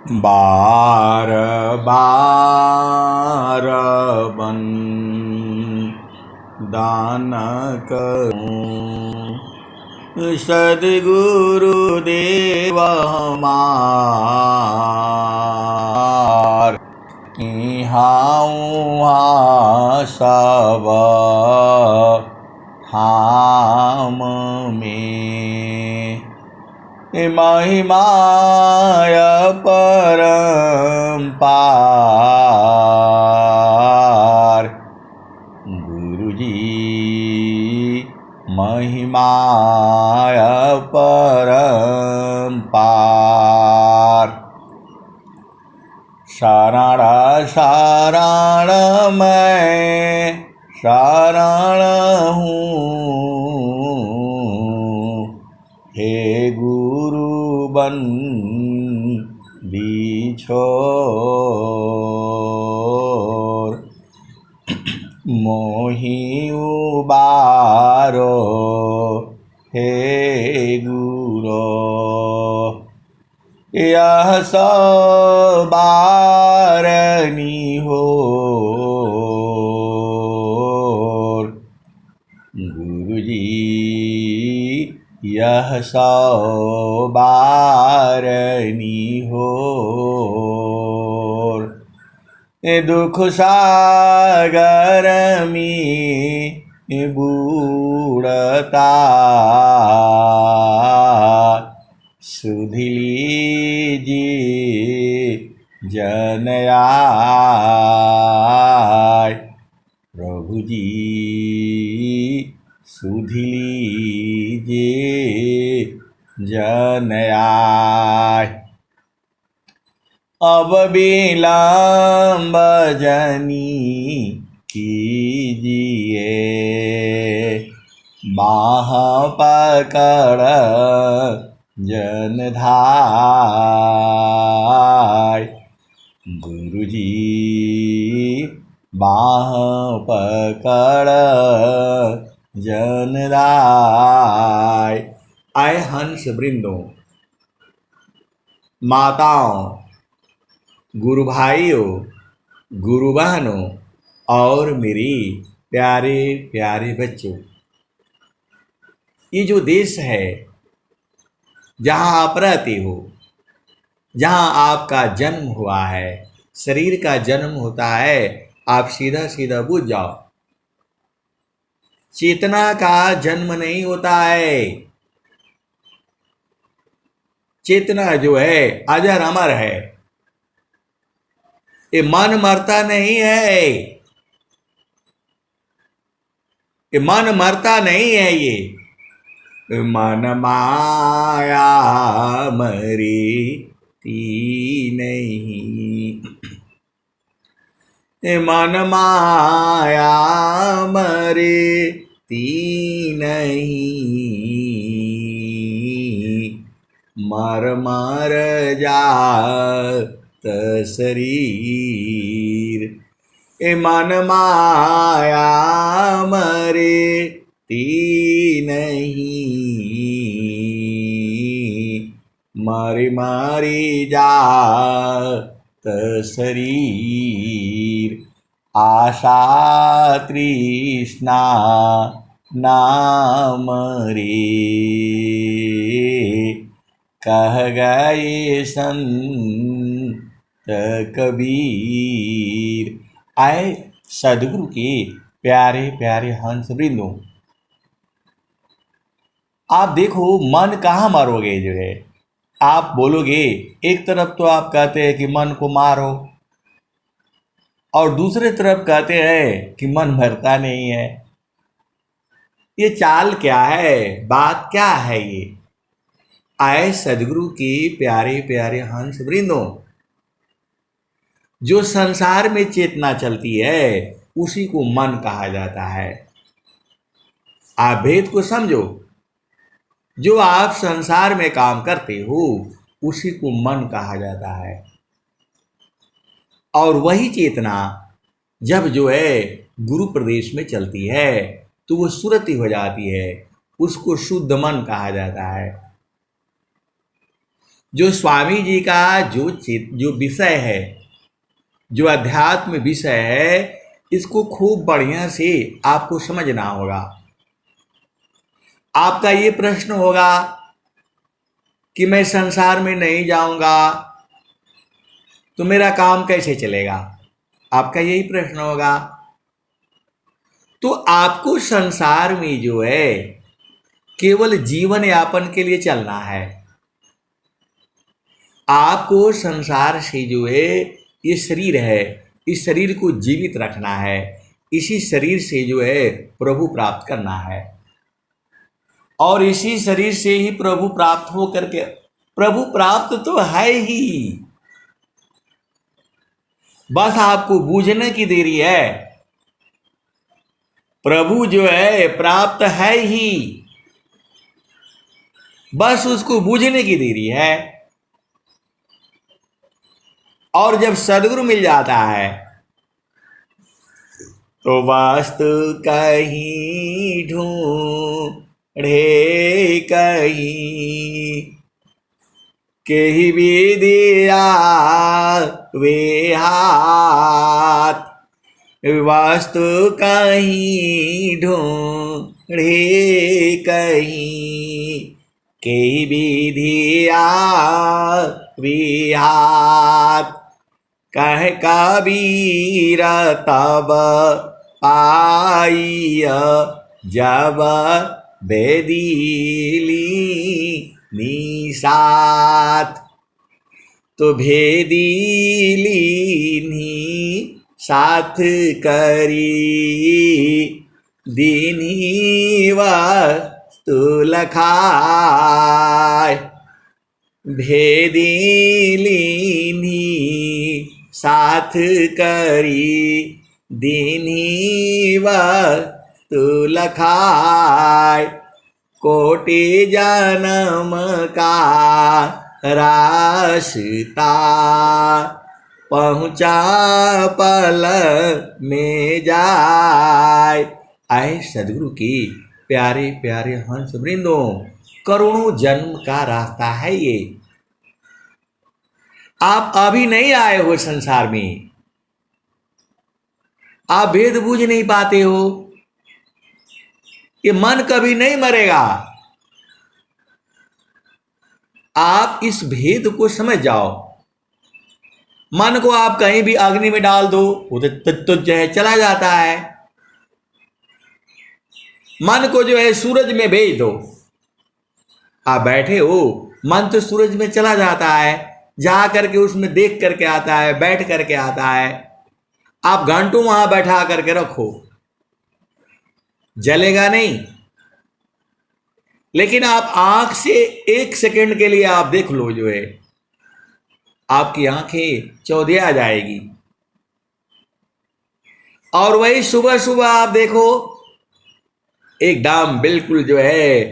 बार बार दान करूं सद्गुरुदेव हमार इहाँ सब धाम में महिमाय परम्पार गुरुजी महिमाय परम्पार शरण शरण मैं शरण हूँ हे गुरु बन बिछोर मोहि उबारो हे गुरो यह सबारनी हो गुरुजी यह सबारनी हो दुख सागर में बूढ़ता सुध लीजिए जन आय प्रभु जी सुध लीजिए जन आय अब विलम्ब जनी कीजिए बाह पकड़ जनधाय गुरुजी बाह पकड़ जनदाय। आए हंस वृंदों, माताओं, गुरु भाइयों, गुरु बहनों और मेरी प्यारे प्यारे बच्चों, ये जो देश है जहाँ आप रहते हो, जहाँ आपका जन्म हुआ है, शरीर का जन्म होता है, आप सीधा सीधा बुझ जाओ, चेतना का जन्म नहीं होता है। चेतना जो है अजर अमर है, ये मन मरता नहीं है, ये मन मरता नहीं है। ये मन माया मरीती नहीं, ये मन माया मरीती नहीं, मर मर जात शरीर। ए मन माया मरती नहीं, मरी मरी जात शरीर। आशा तृष्णा नाम रे, कह गए संत कबीर। आए सदगुरु के प्यारे प्यारे हंस वृंदों, आप देखो मन कहाँ मारोगे। जो है आप बोलोगे, एक तरफ तो आप कहते हैं कि मन को मारो, और दूसरे तरफ कहते हैं कि मन भरता नहीं है। ये चाल क्या है, बात क्या है ये? आए सदगुरु के प्यारे प्यारे हंस वृंदों, जो संसार में चेतना चलती है उसी को मन कहा जाता है। आप भेद को समझो, जो आप संसार में काम करते हो उसी को मन कहा जाता है, और वही चेतना जब जो है गुरु प्रदेश में चलती है तो वो सुरति हो जाती है, उसको शुद्ध मन कहा जाता है। जो स्वामी जी का जो विषय है, जो अध्यात्म विषय है, इसको खूब बढ़िया से आपको समझना होगा। आपका ये प्रश्न होगा कि मैं संसार में नहीं जाऊंगा तो मेरा काम कैसे चलेगा, आपका यही प्रश्न होगा। तो आपको संसार में जो है केवल जीवन यापन के लिए चलना है। आपको संसार से जो है, ये शरीर है, इस शरीर को जीवित रखना है, इसी शरीर से जो है प्रभु प्राप्त करना है, और इसी शरीर से ही प्रभु प्राप्त हो करके, प्रभु प्राप्त तो है ही, बस आपको बूझने की देरी है। प्रभु जो है प्राप्त है ही, बस उसको बूझने की देरी है। और जब सदगुरु मिल जाता है तो वास्तु कहीं ढूंढे कहीं, कहीं भी दिया वे हाथ, वास्तु कहीं ढूंढे कहीं, कहीं भी दिया वे हाथ, कह कबीर तब पाई जब बेदीली निसात। तो भेदीली नी साथ करी दीनी वस्तु लखाय, भेदीली नी साथ करी दीनी वस्तु लखाय, कोटि जन्म का रास्ता पहुँचा पल में जाए। आए सदगुरु की प्यारे प्यारे हंस वृंदों, करोड़ों जन्म का रास्ता है ये। आप अभी नहीं आए हो संसार में, आप भेद बूझ नहीं पाते हो। ये मन कभी नहीं मरेगा, आप इस भेद को समझ जाओ। मन को आप कहीं भी अग्नि में डाल दो, वो तो जो है चला जाता है। मन को जो है सूरज में भेज दो, आप बैठे हो, मन तो सूरज में चला जाता है, जा करके उसमें देख करके आता है, बैठ करके आता है। आप घंटों वहां बैठा करके रखो, जलेगा नहीं। लेकिन आप आंख से एक सेकंड के लिए आप देख लो, जो है आपकी आंखें चौधिया जाएगी। और वही सुबह सुबह आप देखो, एकदम बिल्कुल जो है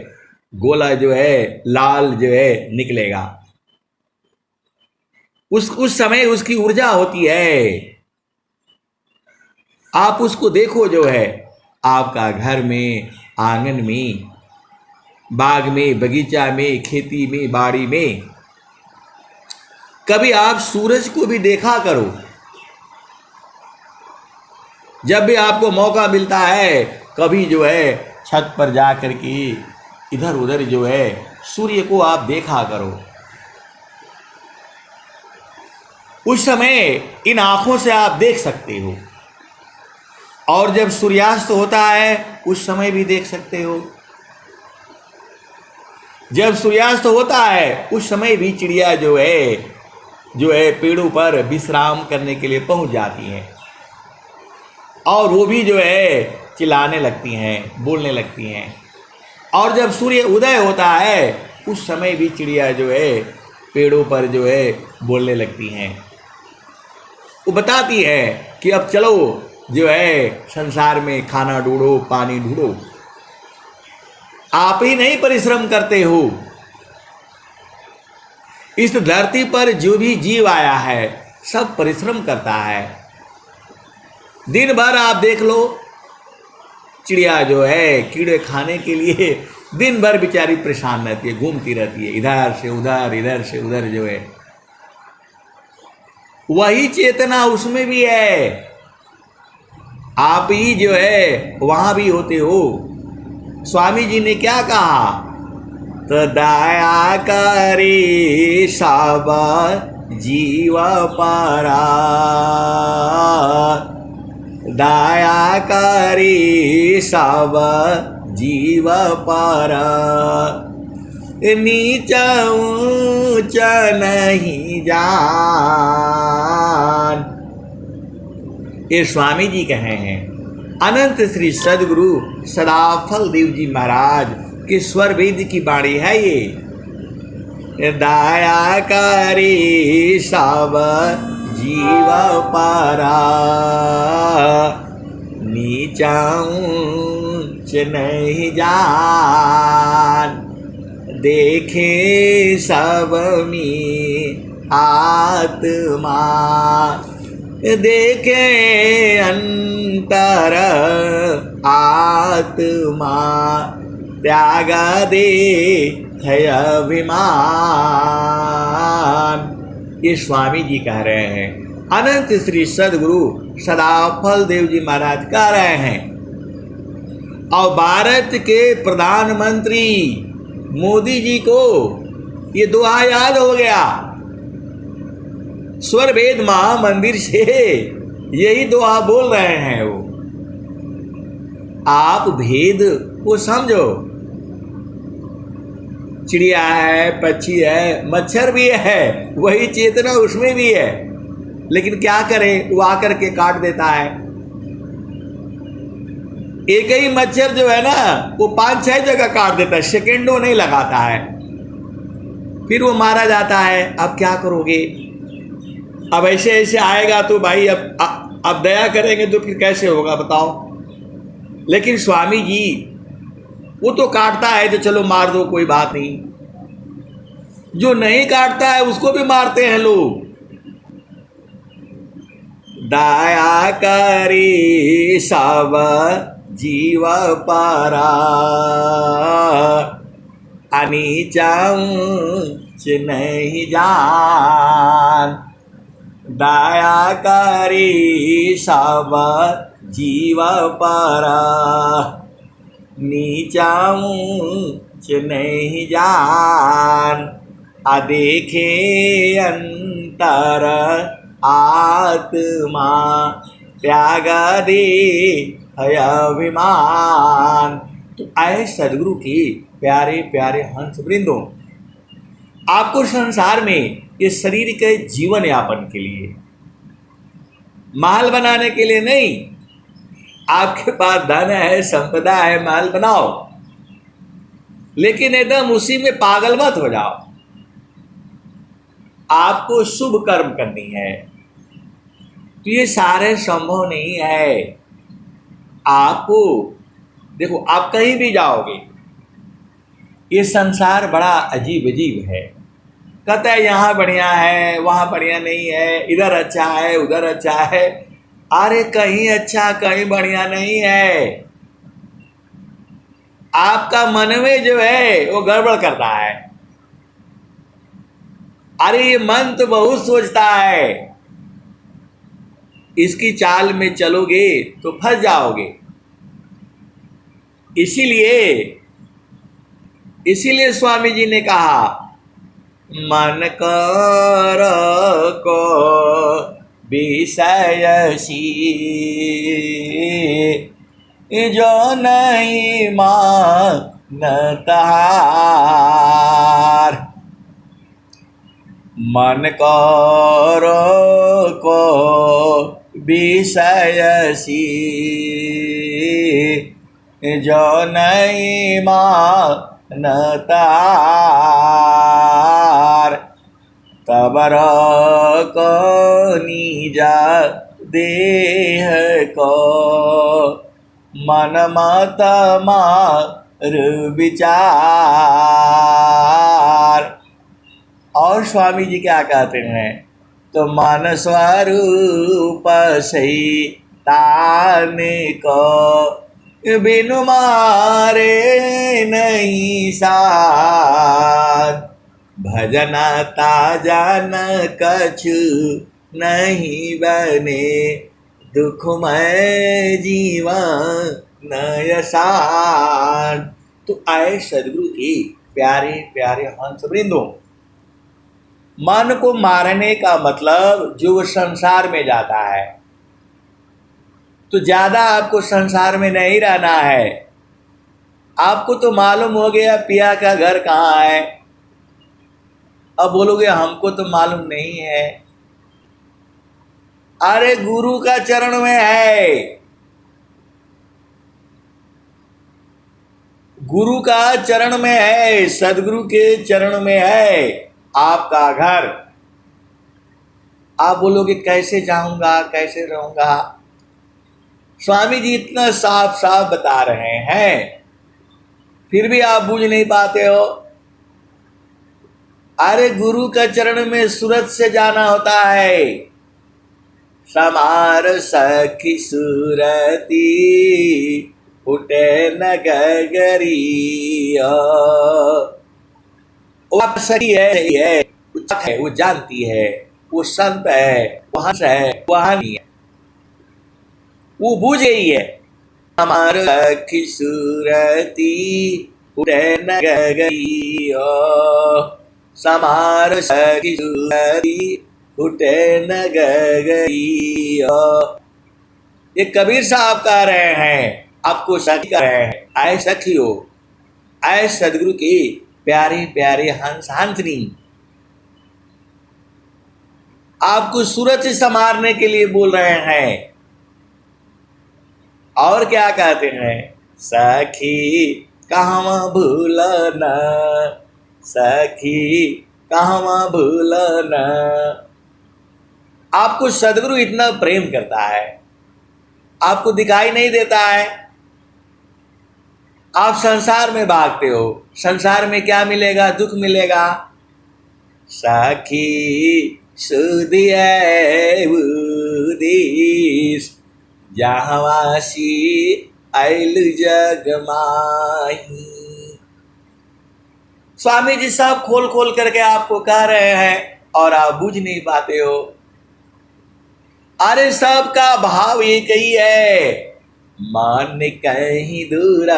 गोला जो है लाल जो है निकलेगा। उस समय उसकी ऊर्जा होती है। आप उसको देखो, जो है आपका घर में, आंगन में, बाग में, बगीचा में, खेती में, बाड़ी में, कभी आप सूरज को भी देखा करो। जब भी आपको मौका मिलता है, कभी जो है छत पर जा करके इधर उधर जो है सूर्य को आप देखा करो। उस समय इन आंखों से आप देख सकते हो, और जब सूर्यास्त होता है उस समय भी देख सकते हो। जब सूर्यास्त होता है उस समय भी चिड़िया जो है पेड़ों पर विश्राम करने के लिए पहुंच जाती हैं, और वो भी जो है चिल्लाने लगती हैं, बोलने लगती हैं। और जब सूर्य उदय होता है उस समय भी चिड़िया जो है पेड़ों पर जो है बोलने लगती हैं। वो बताती है कि अब चलो जो है संसार में खाना ढूंढो, पानी ढूंढो। आप ही नहीं परिश्रम करते हो, इस धरती पर जो भी जीव आया है सब परिश्रम करता है। दिन भर आप देख लो, चिड़िया जो है कीड़े खाने के लिए दिन भर बेचारी परेशान रहती है, घूमती रहती है इधर से उधर जो है। वही चेतना उसमें भी है, आप ही जो है वहां भी होते हो। स्वामी जी ने क्या कहा, तो दया करे सब जीव पारा, दया करे सब जीव पारा, नीचा ऊंच नहीं जान। ये स्वामी जी कहे हैं। अनंत श्री सदगुरु सदाफल देव जी महाराज के स्वर वेद की बाणी है ये। दया करे सब जीव पारा, नीचा ऊंच नहीं जान, देखे सब में आत्मा, देखे अंतर आत्मा, त्याग दे है अभिमान। ये स्वामी जी कह रहे हैं, अनंत श्री सदगुरु सदाफल देव जी महाराज कह रहे हैं। और भारत के प्रधानमंत्री मोदी जी को ये दुआ याद हो गया, स्वर वेद महामंदिर से यही दुआ बोल रहे हैं वो। आप भेद को समझो, चिड़िया है, पक्षी है, मच्छर भी है, वही चेतना उसमें भी है, लेकिन क्या करें, वो आकर के काट देता है। एक ही मच्छर जो है ना, वो 5-6 जगह काट देता है, सेकेंडों नहीं लगाता है, फिर वो मारा जाता है। अब क्या करोगे, अब ऐसे ऐसे आएगा तो भाई अब दया करेंगे तो फिर कैसे होगा बताओ। लेकिन स्वामी जी वो तो काटता है तो चलो मार दो, कोई बात नहीं। जो नहीं काटता है उसको भी मारते हैं लोग। दया करे सब जीव पारा, अनीचा ऊंच नहीं जान, दया करे सब जीव पारा, नीचा ऊंच नहीं जान, देखे अंतर आत्मा, त्याग दे है अभिमान। तो आए सदगुरु के प्यारे प्यारे हंस वृंदों, आपको संसार में इस शरीर के जीवन यापन के लिए, माल बनाने के लिए नहीं। आपके पास धन है, संपदा है, माल बनाओ, लेकिन एकदम उसी में पागल मत हो जाओ। आपको शुभ कर्म करनी है, तो ये सारे संभव नहीं है। आपको देखो, आप कहीं भी जाओगे, ये संसार बड़ा अजीब अजीब है। कहता है यहाँ बढ़िया है, वहाँ बढ़िया नहीं है, इधर अच्छा है, उधर अच्छा है। अरे कहीं अच्छा कहीं बढ़िया नहीं है। आपका मन में जो है वो गड़बड़ करता है। अरे ये मन तो बहुत सोचता है, इसकी चाल में चलोगे तो फंस जाओगे। इसीलिए स्वामी जी ने कहा, मन कर को विषयसी, जो नहीं मानतार, मन कर को विषयसी, जो नहीं मानतार, तबर को निजा देह को, मन मत मार विचार। और स्वामी जी क्या कहते हैं, तो मन स्वरूप सही ताने को, बिनु मारे नहीं साथ, भजन ताजा न कछु नहीं बने, दुखमय जीवन नयसान। तो आए सदगुरु की प्यारे प्यारे हंस वृंदों, मन को मारने का मतलब जो संसार में जाता है, तो ज्यादा आपको संसार में नहीं रहना है। आपको तो मालूम हो गया पिया का घर कहाँ है, अब बोलोगे हमको तो मालूम नहीं है। अरे गुरु का चरण में है, गुरु का चरण में है, सदगुरु के चरण में है आपका घर। आप बोलोगे कैसे जाऊंगा, कैसे रहूंगा। स्वामी जी इतना साफ साफ बता रहे हैं, फिर भी आप बूझ नहीं पाते हो। अरे गुरु का चरण में सूरत से जाना होता है। समार सखी सूरती उठे न गगरी, वो सही है, वो जानती है, वो संत है, वो हंस है, वो हानि है, वो बूझ गई है। हमार सखी सूरती उठे न गगरी, समार सखी सूरती उठे न गगरी। ये कबीर साहब कह रहे हैं, आपको सखी कह रहे हैं। आए सखियो, आए सदगुरु की प्यारे प्यारे हंस हंसनी, आपको सूरत से संवारने के लिए बोल रहे हैं। और क्या कहते हैं, सखी कहवा भूलना, सखी कहवा भूलना। आपको सदगुरु इतना प्रेम करता है, आपको दिखाई नहीं देता है। आप संसार में भागते हो, संसार में क्या मिलेगा, दुख मिलेगा। सखी सुधिय बुदिस, जहवासी आइल जग माही। स्वामी जी सब खोल खोल करके आपको कह रहे हैं और आप बुझ नहीं पाते हो। अरे सबका भाव एक ही है, मन कहीं दूर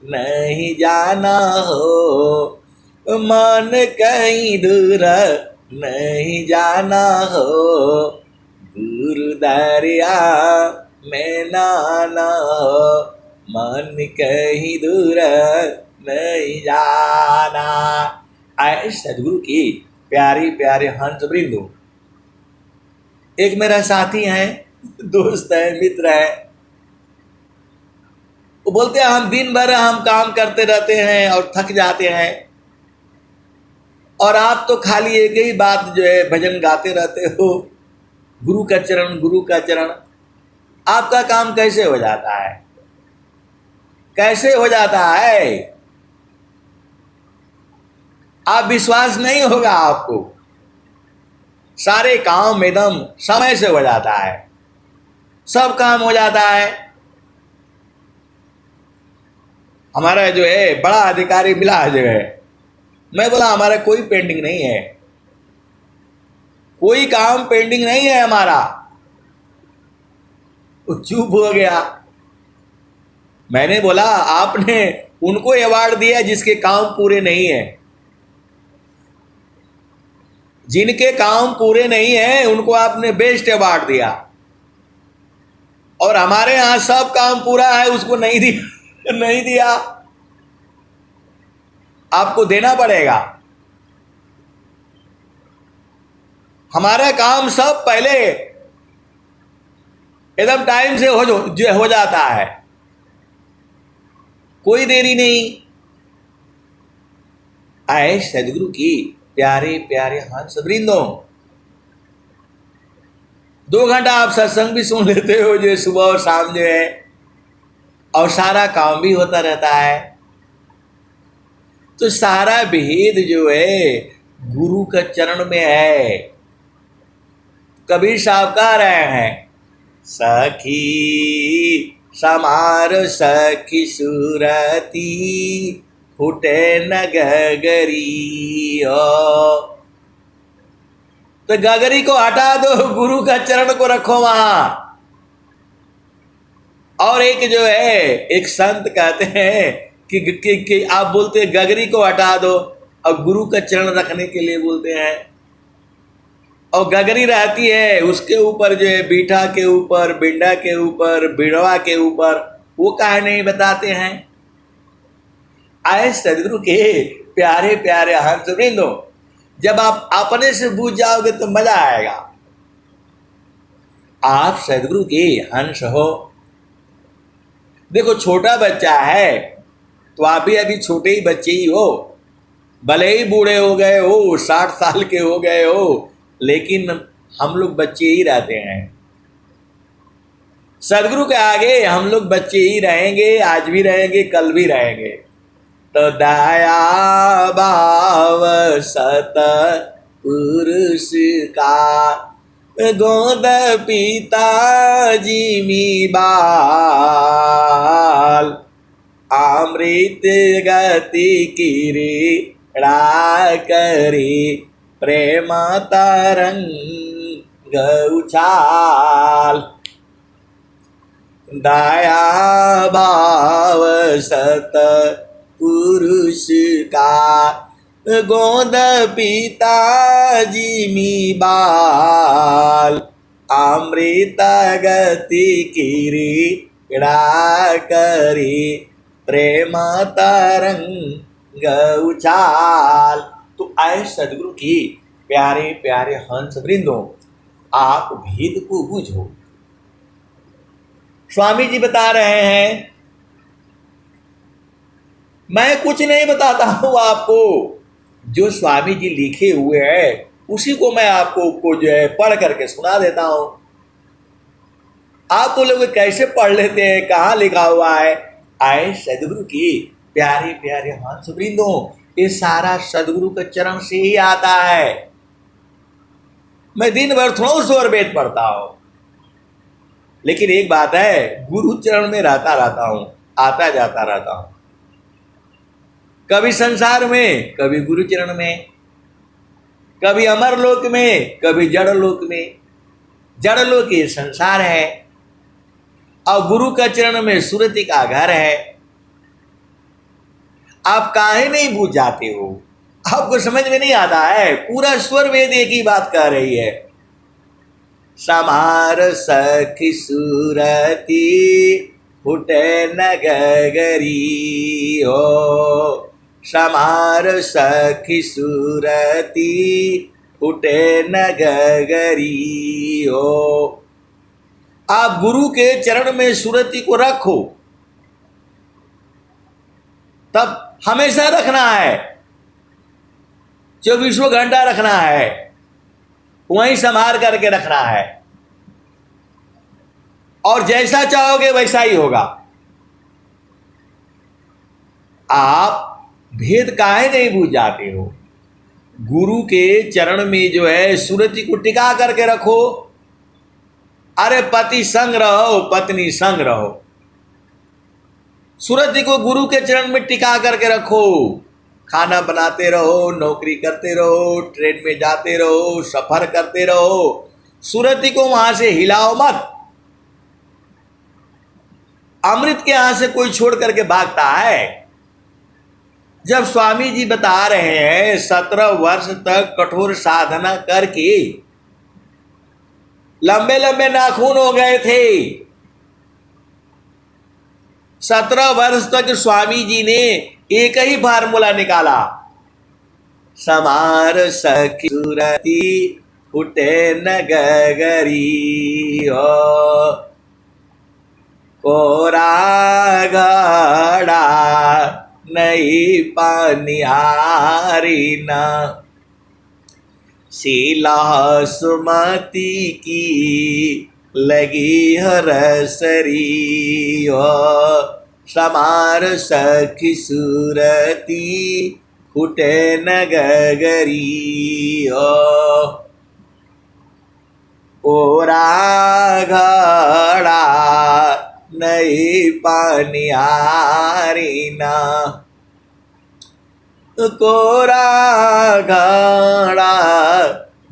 नहीं जाना हो, मन कहीं दूर नहीं जाना हो, गुरु दरिया में नाना हो, मन कहीं दूर नहीं जाना। आए सदगुरु की प्यारी प्यारे हंस वृंदो, एक मेरा साथी है, दोस्त है, मित्र है, वो बोलते हैं हम दिन भर हम काम करते रहते हैं और थक जाते हैं, और आप तो खाली एक ही बात जो है भजन गाते रहते हो, गुरु का चरण, गुरु का चरण। आपका काम कैसे हो जाता है, कैसे हो जाता है? आप विश्वास नहीं होगा आपको। सारे काम एकदम समय से हो जाता है, सब काम हो जाता है। हमारा जो है बड़ा अधिकारी मिला जो है, मैं बोला हमारा कोई पेंडिंग नहीं है, कोई काम पेंडिंग नहीं है हमारा। वो चुप हो गया। मैंने बोला आपने उनको अवार्ड दिया जिसके काम पूरे नहीं है, जिनके काम पूरे नहीं है उनको आपने बेस्ट अवार्ड दिया, और हमारे यहां सब काम पूरा है उसको नहीं दिया, नहीं दिया। आपको देना पड़ेगा। हमारा काम सब पहले एकदम टाइम से हो जाता है, कोई देरी नहीं। आए सदगुरु की प्यारे प्यारे हंस वृंदों, 2 घंटा आप सत्संग भी सुन लेते हो जो सुबह और शाम जो है, और सारा काम भी होता रहता है। तो सारा भेद जो है गुरु का चरण में है। कबीर साहब कह रहे हैं, सखी समार सखी सूरती फूटे न गगरी हो। तो गगरी को हटा दो, गुरु का चरण को रखो वहां। और एक जो है, एक संत कहते हैं कि आप बोलते हैं गगरी को हटा दो और गुरु का चरण रखने के लिए बोलते हैं। और गगरी रहती है उसके ऊपर जो है, बीठा के ऊपर, बिंडा के ऊपर, बिड़वा के ऊपर, वो काहे नहीं बताते हैं। आए सदगुरु के प्यारे प्यारे हंस वृंदो, जब आप अपने से बूझ जाओगे तो मजा आएगा। आप सदगुरु के हंस हो। देखो छोटा बच्चा है तो आप भी अभी छोटे ही बच्चे ही हो, भले ही बूढ़े हो गए हो, 60 साल के हो गए हो, लेकिन हम लोग बच्चे ही रहते हैं। सदगुरु के आगे हम लोग बच्चे ही रहेंगे, आज भी रहेंगे, कल भी रहेंगे। तो दया भाव सत पुरुष का गोद पिता जिमी बाल, अमृत गति किरीड़ा करी प्रेम तरंग उछाल। दया भाव सत पुरुष का गोद पिता जिमी बाल, अमृत गति किरीड़ा करी प्रेम तरंग उछाल। तो आए सदगुरु की प्यारे प्यारे हंस वृंदों, आप भेद को बूझो। स्वामी जी बता रहे हैं, मैं कुछ नहीं बताता हूं आपको, जो स्वामी जी लिखे हुए हैं उसी को मैं आपको जो है पढ़ करके सुना देता हूं। आप लोग कैसे पढ़ लेते हैं, कहाँ लिखा हुआ है। आए सदगुरु की प्यारे प्यारे हंस वृंदों, ये सारा सदगुरु के चरण से ही आता है। मैं दिन भर थोड़ा स्वर वेद पढ़ता हूं, लेकिन एक बात है, गुरु चरण में रहता हूं, आता जाता रहता हूं, कभी संसार में, कभी गुरु चरण में, कभी अमर लोक में, कभी जड़ लोक में। जड़ लोक ये संसार है और गुरु का चरण में सुरति का घर है। आप काहे नहीं बूझ जाते हो, आपको समझ में नहीं आता है। पूरा स्वर वेद एक ही बात कह रही है, समार सखी सुरती फुटे न गगरी हो। समार सखी सुरती फुटे न गगरी हो। आप गुरु के चरण में सुरति को रखो, तब हमेशा रखना है, 24 घंटा रखना है, वहीं संभाल करके रखना है, और जैसा चाहोगे वैसा ही होगा। आप भेद काहे नहीं बूझ जाते हो। गुरु के चरण में जो है सुरति को टिका करके रखो। अरे पति संग रहो, पत्नी संग रहो, सुरति को गुरु के चरण में टिका करके रखो। खाना बनाते रहो, नौकरी करते रहो, ट्रेन में जाते रहो, सफर करते रहो, सुरति को वहां से हिलाओ मत। अमृत के यहां से कोई छोड़ करके भागता है। जब स्वामी जी बता रहे हैं 17 वर्ष तक कठोर साधना करके लंबे लंबे नाखून हो गए थे, 17 वर्ष तक स्वामी जी ने एक ही फार्मूला निकाला, समार सखी सुरती फुटे न गगरी हो। कोरा घड़ा नहीं पानिहारी न, शीला सुमति की लगी हरसरी हो। समार सखी सुरती फुटे न गगरी हो। कोरा घड़ा नहीं पानिहारी ना, कोरा घड़ा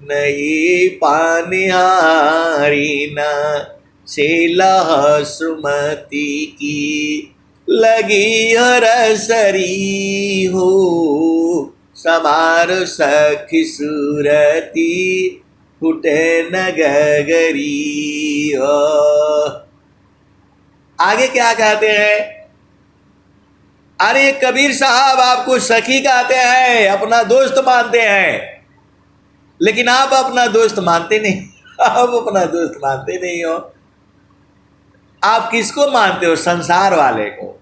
नहीं पानिहारी ना, शीलह सुमति की लगी रसरी हो, समार सखी सूरती फुटे न गगरी हो। आगे क्या कहते हैं? अरे कबीर साहब आपको सखी कहते हैं, अपना दोस्त मानते हैं, लेकिन आप अपना दोस्त मानते नहीं। आप अपना दोस्त मानते नहीं हो। आप किसको मानते हो? संसार वाले को।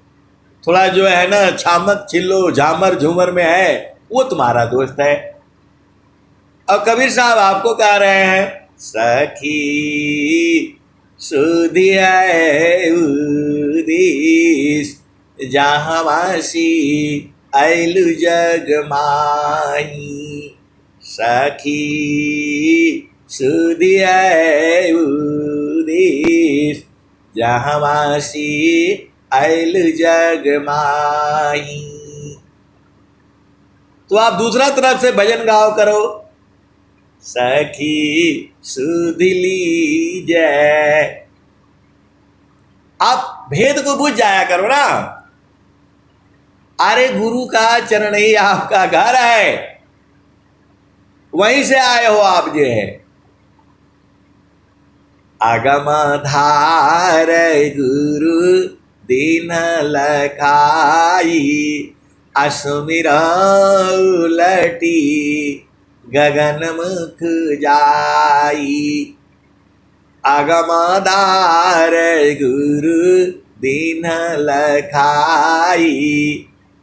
थोड़ा जो है ना छामक छिल्लो झामर झूमर में है, वो तुम्हारा दोस्त है। और कबीर साहब आपको कह रहे हैं सखी सुधी है उदीस, जहाँ वासी ऐलु जग माही, सखी सुधी है उदीस, जहाँ वासी ऐलु जग माही। तो आप दूसरा तरफ से भजन गाओ करो, सखी सुध लीजय। आप भेद को बुझ जाया करो ना। अरे गुरु का चरण ही आपका घर है, वहीं से आए हो आप जो है। आगम धार गुरु दीन लखाई, असुमिर उलटी गगन मुख जाई। आगमदार गुरु दीन लखाई,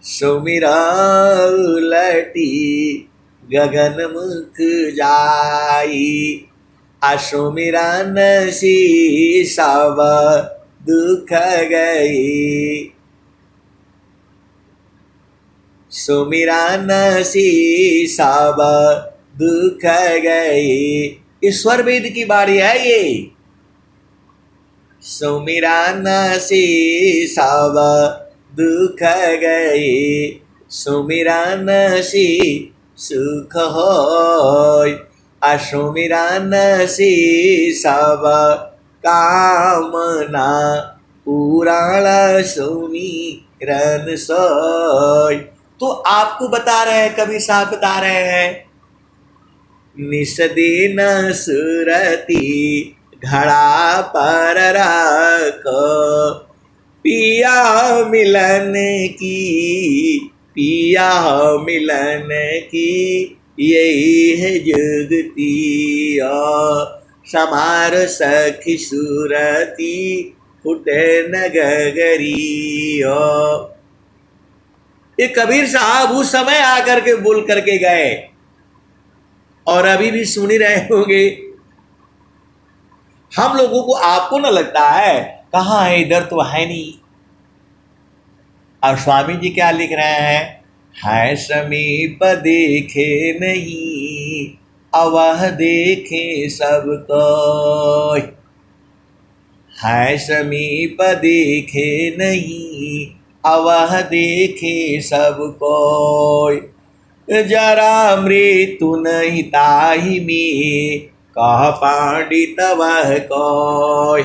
सुमिर उलटी गगन मुख जाई। असुमिरन सी सब दुख गई, सुमिरन सी सब दुख गई। ईश्वर वेद की बाणी है ये। सुमिरन सी सब दुख गई, सुमिरन सी सुख होय। असुमिरन सी सब कामना, पुराण सुमिरन सोय। तो आपको बता रहे हैं, कबीर साहब बता रहे हैं, निस दिन सुरती घड़ा पर रखो, पिया मिलन की, पिया मिलन की यही है जुगती। समार सखी सुरती फुटे न गगरी। ये कबीर साहब उस समय आकर के बोल करके गए, और अभी भी सुन ही रहे होंगे। हम लोगों को, आपको न लगता है कहाँ है, इधर तो है नहीं। और स्वामी जी क्या लिख रहे हैं? है समीप देखे नहीं, अवह देखे सबको। है समीप देखे नहीं, अवह देखे सबको। जरा मृत्यु नहीं ताहि में, कह पंडित वह कोय।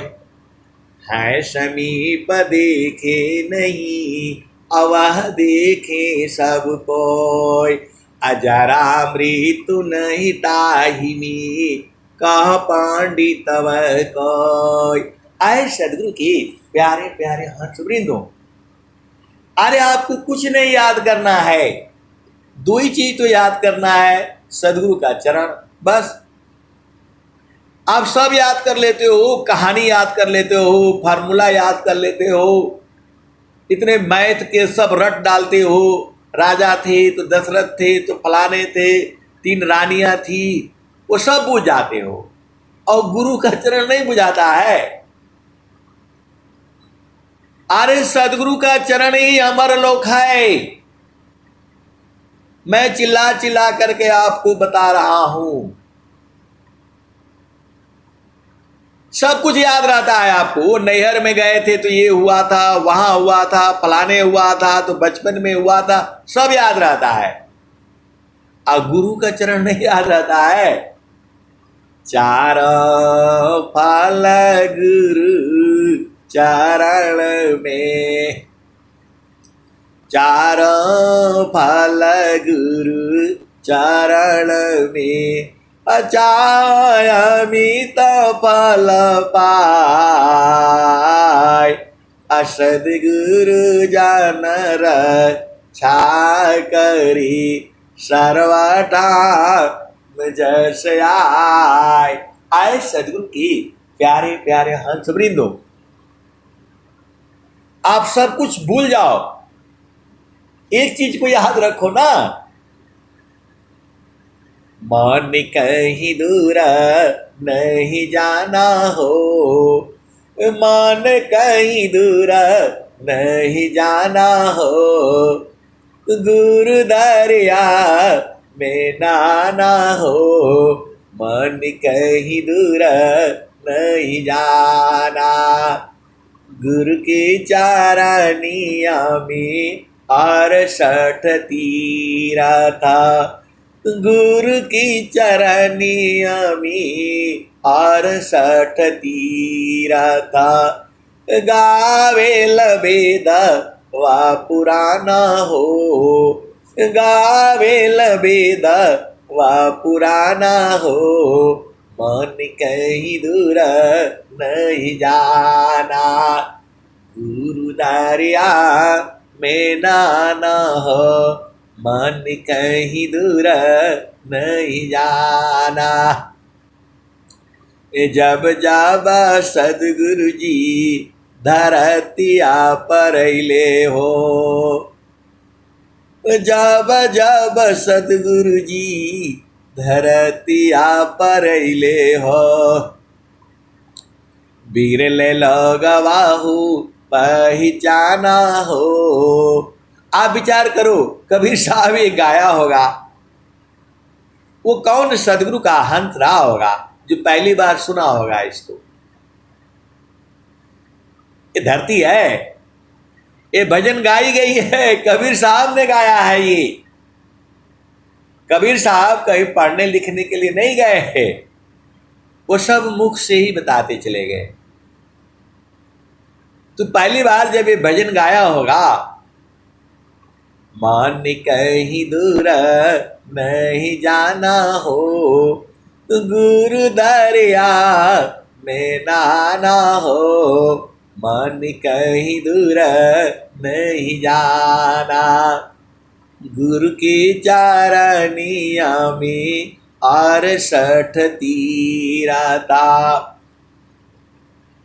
है समीप देखे नहीं, अवह देखे सब कोय। अजरा मृत्यु नहीं ताहि में, कह पंडित वह कोय। आए सदगुरु के प्यारे प्यारे हंस वृंदों, अरे आपको कुछ नहीं याद करना है, दो ही चीज तो याद करना है, सदगुरु का चरण, बस। आप सब याद कर लेते हो, कहानी याद कर लेते हो, फार्मूला याद कर लेते हो, इतने मैथ के सब रट डालते हो। राजा थे तो दशरथ थे तो फलाने थे, 3 रानियां थी, वो सब बुझ जाते हो, और गुरु का चरण नहीं बुझाता है। अरे सदगुरु का चरण ही अमर लोक है। मैं चिल्ला चिल्ला करके आपको बता रहा हूं, सब कुछ याद रहता है आपको। वो नैहर में गए थे तो ये हुआ था, वहां हुआ था, फलाने हुआ था, तो बचपन में हुआ था, सब याद रहता है। और गुरु का चरण नहीं याद रहता है। चार फल गुरु चरण में, चार फल गुरु चरण में, अचायमित फल पाय, असद्गुरु जन रक्षा करी सर्वथा जस आए सदगुरु की प्यारे प्यारे हंस वृंदो, आप सब कुछ भूल जाओ, एक चीज को याद रखो ना, मन कहीं दूर नहीं जाना हो, मन कहीं दूर नहीं जाना हो, गुरु दरिया में नाना हो, मन कहीं दूर नहीं जाना, गुरु की चारनिया में 68 तीरथा, गुरु की चरनिया में 68 तीरथा, गावे लबेद वा पुराना हो, गावे लबेद वा पुराना हो, मन कहीं दूर नहीं जाना, गुरु दरिया में नाना हो, मन कहीं दूर नहीं जाना। जब जब सदगुरु जी धरतिया पर ले हो, जब जब सदगुरु जी धरतिया पर ले हो, बिरले लगवाहू पहचाना हो। आप विचार करो, कबीर साहब ये गाया होगा, वो कौन सदगुरु का हंस रहा होगा जो पहली बार सुना होगा इसको। ये धरती है, ये भजन गाई गई है, कबीर साहब ने गाया है। ये कबीर साहब कहीं पढ़ने लिखने के लिए नहीं गए हैं, वो सब मुख से ही बताते चले गए। तो पहली बार जब ये भजन गाया होगा, मन कहीं दूर नहीं जाना हो, गुरु दरिया में नाना हो, मन कहीं दूर नहीं जाना, गुरु की चारनिया में 68 तीरथा।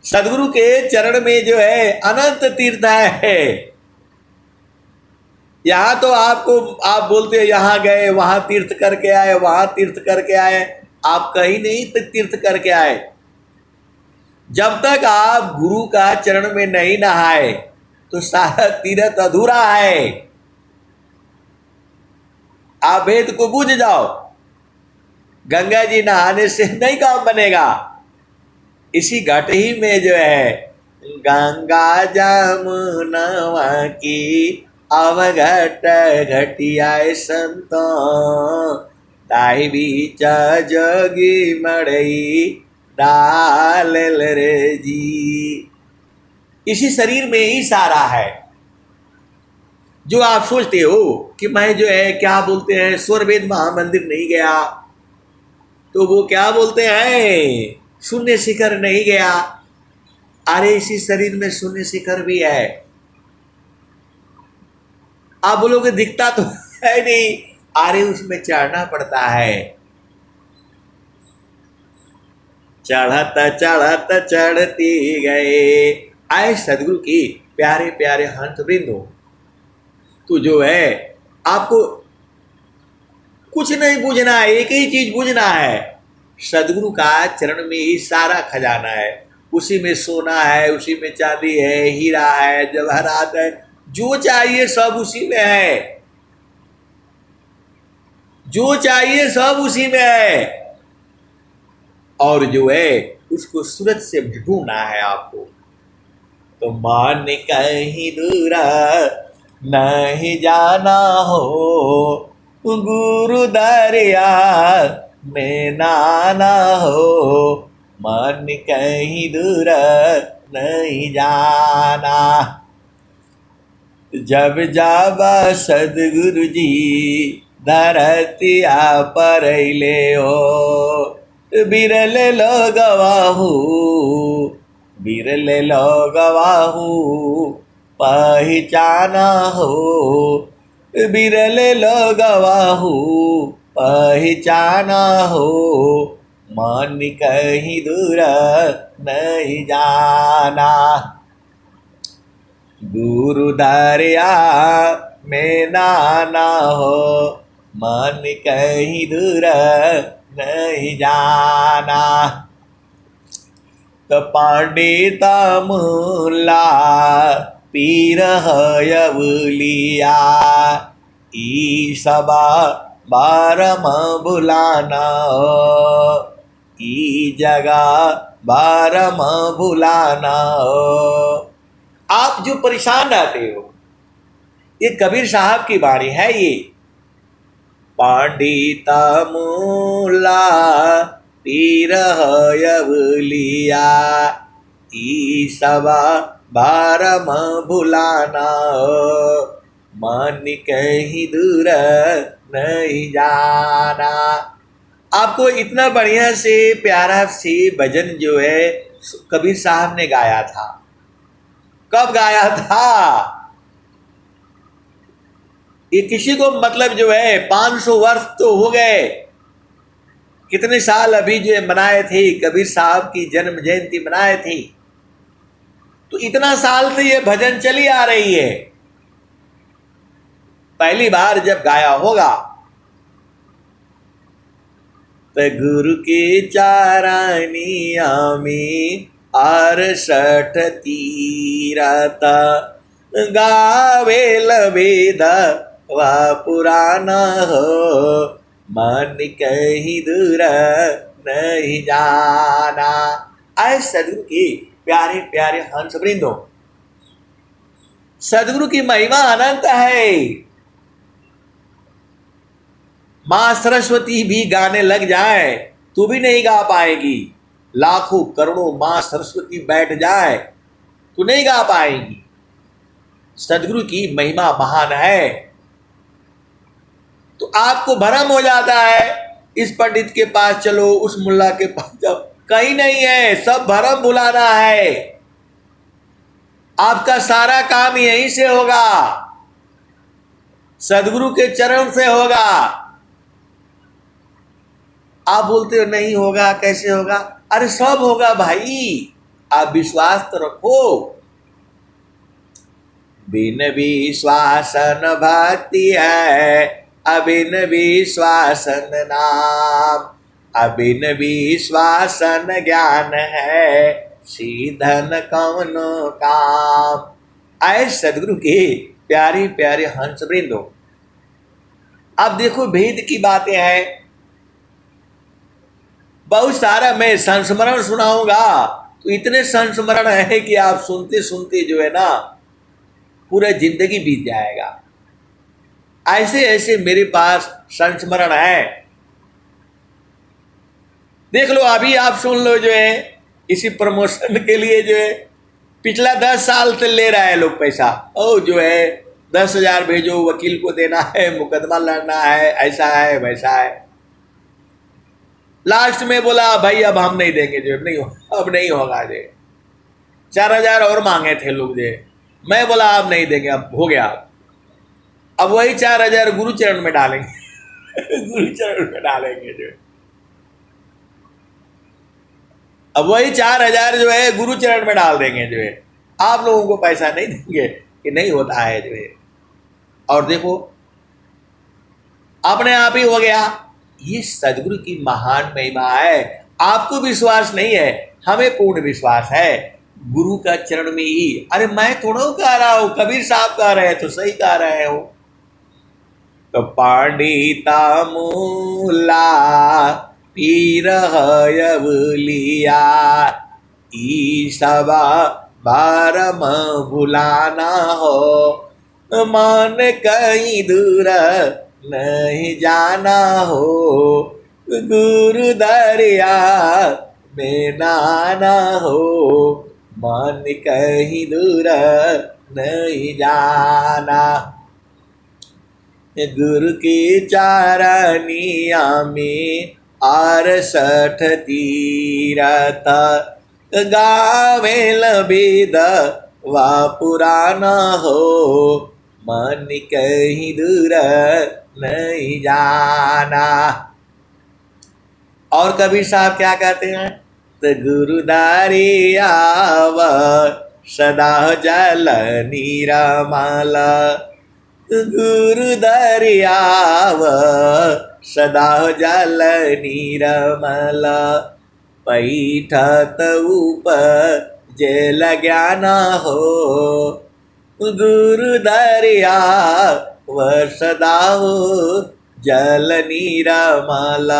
सदगुरु के चरण में जो है अनंत तीर्थ है। यहाँ तो आपको आप बोलते हैं यहाँ गए, वहां तीर्थ करके आए, वहां तीर्थ करके आए, आप कहीं नहीं तीर्थ करके आए। जब तक आप गुरु का चरण में नहीं नहाए तो सारा तीर्थ अधूरा है। आप भेद को बूझ जाओ, गंगा जी नहाने से नहीं काम बनेगा। इसी घाट ही में जो है गंगा जमुनवा की अवघट घटिया संतो, ताई बीच जोगी मड़ई डाल रे जी। इसी शरीर में ही सारा है। जो आप सोचते हो कि मैं जो है क्या बोलते हैं स्वरवेद महामंदिर नहीं गया, तो वो क्या बोलते हैं शून्य शिखर नहीं गया। अरे इसी शरीर में शून्य शिखर भी है। आप बोलोगे दिखता तो है नहीं, अरे उसमें चढ़ना पड़ता है। चढ़त चढ़त चढ़ती गए। आए सदगुरु की प्यारे प्यारे हंस वृंदो, तो जो है आपको कुछ नहीं बूझना है, एक ही चीज बूझना है, सदगुरु का चरण में ही सारा खजाना है। उसी में सोना है, उसी में चांदी है, हीरा है, जवाहरात है, जो चाहिए सब उसी में है, जो चाहिए सब उसी में है। और जो है उसको सूरत से ढूंढना है आपको। तो मान कहीं दूर नहीं जाना हो, गुरु दरिया में नाना हो, मन कहीं दूर नहीं जाना। जब जाबा सदगुरु जी धरतिया पर ले हो, बिरल लोगवाहू बिरल लोगवाहू पहचाना हो, बिरल लोगवाहू पहचाना हो, मन कहीं दूर नहीं जाना। गुरु दरिया में नाना हो, मन कहीं दूर नहीं जाना। तो पंडिता मुल्ला पीर यवलिया, ई सबा बारम बुलाना हो, ई जगह बारम बुलाना हो। आप जो परेशान रहते हो, ये कबीर साहब की वाणी है। ये पंडिता मुल्ला पीर यवलिया, ई सबा बारम बुलाना हो, मन कहीं दूर नहीं जाना। आपको इतना बढ़िया से प्यारा से भजन जो है कबीर साहब ने गाया था। कब गाया था? ये किसी को मतलब जो है 500 वर्ष तो हो गए, कितने साल अभी जो मनाए थे कबीर साहब की जन्म जयंती मनाए थे, तो इतना साल से ये भजन चली आ रही है। पहली बार जब गाया होगा तो गुरु के चारानिया में 68 तीरता गावेल वेद व पुराना हो, मन कहीं दूर नहीं जाना। आए सदगुरु के प्यारे प्यारे हंस वृंदो, सदगुरु की महिमा अनंत है। मां सरस्वती भी गाने लग जाए तो भी नहीं गा पाएगी। लाखों करोड़ों मां सरस्वती बैठ जाए तो नहीं गा पाएगी। सदगुरु की महिमा महान है। तो आपको भ्रम हो जाता है, इस पंडित के पास चलो, उस मुल्ला के पास जाओ, कहीं नहीं है, सब भ्रम भुलाना है। आपका सारा काम यहीं से होगा, सदगुरु के चरण से होगा। आप बोलते हो नहीं होगा, कैसे होगा? अरे सब होगा भाई, आप विश्वास तो रखो। बिन विश्वासन भक्ति है, अबिन विश्वासन नाम, अबिन विश्वासन ज्ञान है, सीधन कौनो काम। आए सदगुरु के प्यारे प्यारे हंस वृंदो, अब देखो भेद की बातें हैं। बहुत सारा मैं संस्मरण सुनाऊंगा तो इतने संस्मरण है कि आप सुनते सुनते जो है ना पूरा जिंदगी बीत जाएगा। ऐसे ऐसे मेरे पास संस्मरण है। देख लो, अभी आप सुन लो, जो है इसी प्रमोशन के लिए जो है पिछला 10 साल से ले रहा है लोग पैसा। ओ जो है 10,000 भेजो, वकील को देना है, मुकदमा लड़ना है, ऐसा है वैसा है। लास्ट में बोला भाई अब हम नहीं देंगे, जो नहीं अब नहीं होगा। जो 4,000 और मांगे थे लोग, जो मैं बोला अब नहीं देंगे, अब हो गया। अब वही 4,000 गुरु चरण में डालेंगे गुरु चरण में डालेंगे जो, अब वही 4,000 जो है गुरु चरण में डाल देंगे। जो है आप लोगों को पैसा नहीं देंगे, कि नहीं होता है जो है। और देखो अपने आप ही हो गया। ये सदगुरु की महान महिमा है। आपको विश्वास नहीं है, हमें पूर्ण विश्वास है गुरु का चरण में ही। अरे मैं थोड़ा कह रहा हूं, कबीर साहब कह रहे हैं तो सही कह रहे हो। तो पंडिता मुल्ला पीर लिया, ईसवा बारम भुलाना हो, मान कहीं दूर नहीं जाना हो, गुरु दरिया में नाना हो, मान कहीं दूर नहीं जाना। गुरु की चारनिया में 68 तीरथ, गावे लबेद वा पुराना हो, मन कहीं दूर नहीं जाना। और कबीर साहब क्या कहते हैं? तो गुरुदारी आव सदा जल नीरमल, गुरु दरियाव सदा जल नीरमल, पैठत उपजेल ज्ञान हो, गुरु दरियाव सदा जल नीरमल,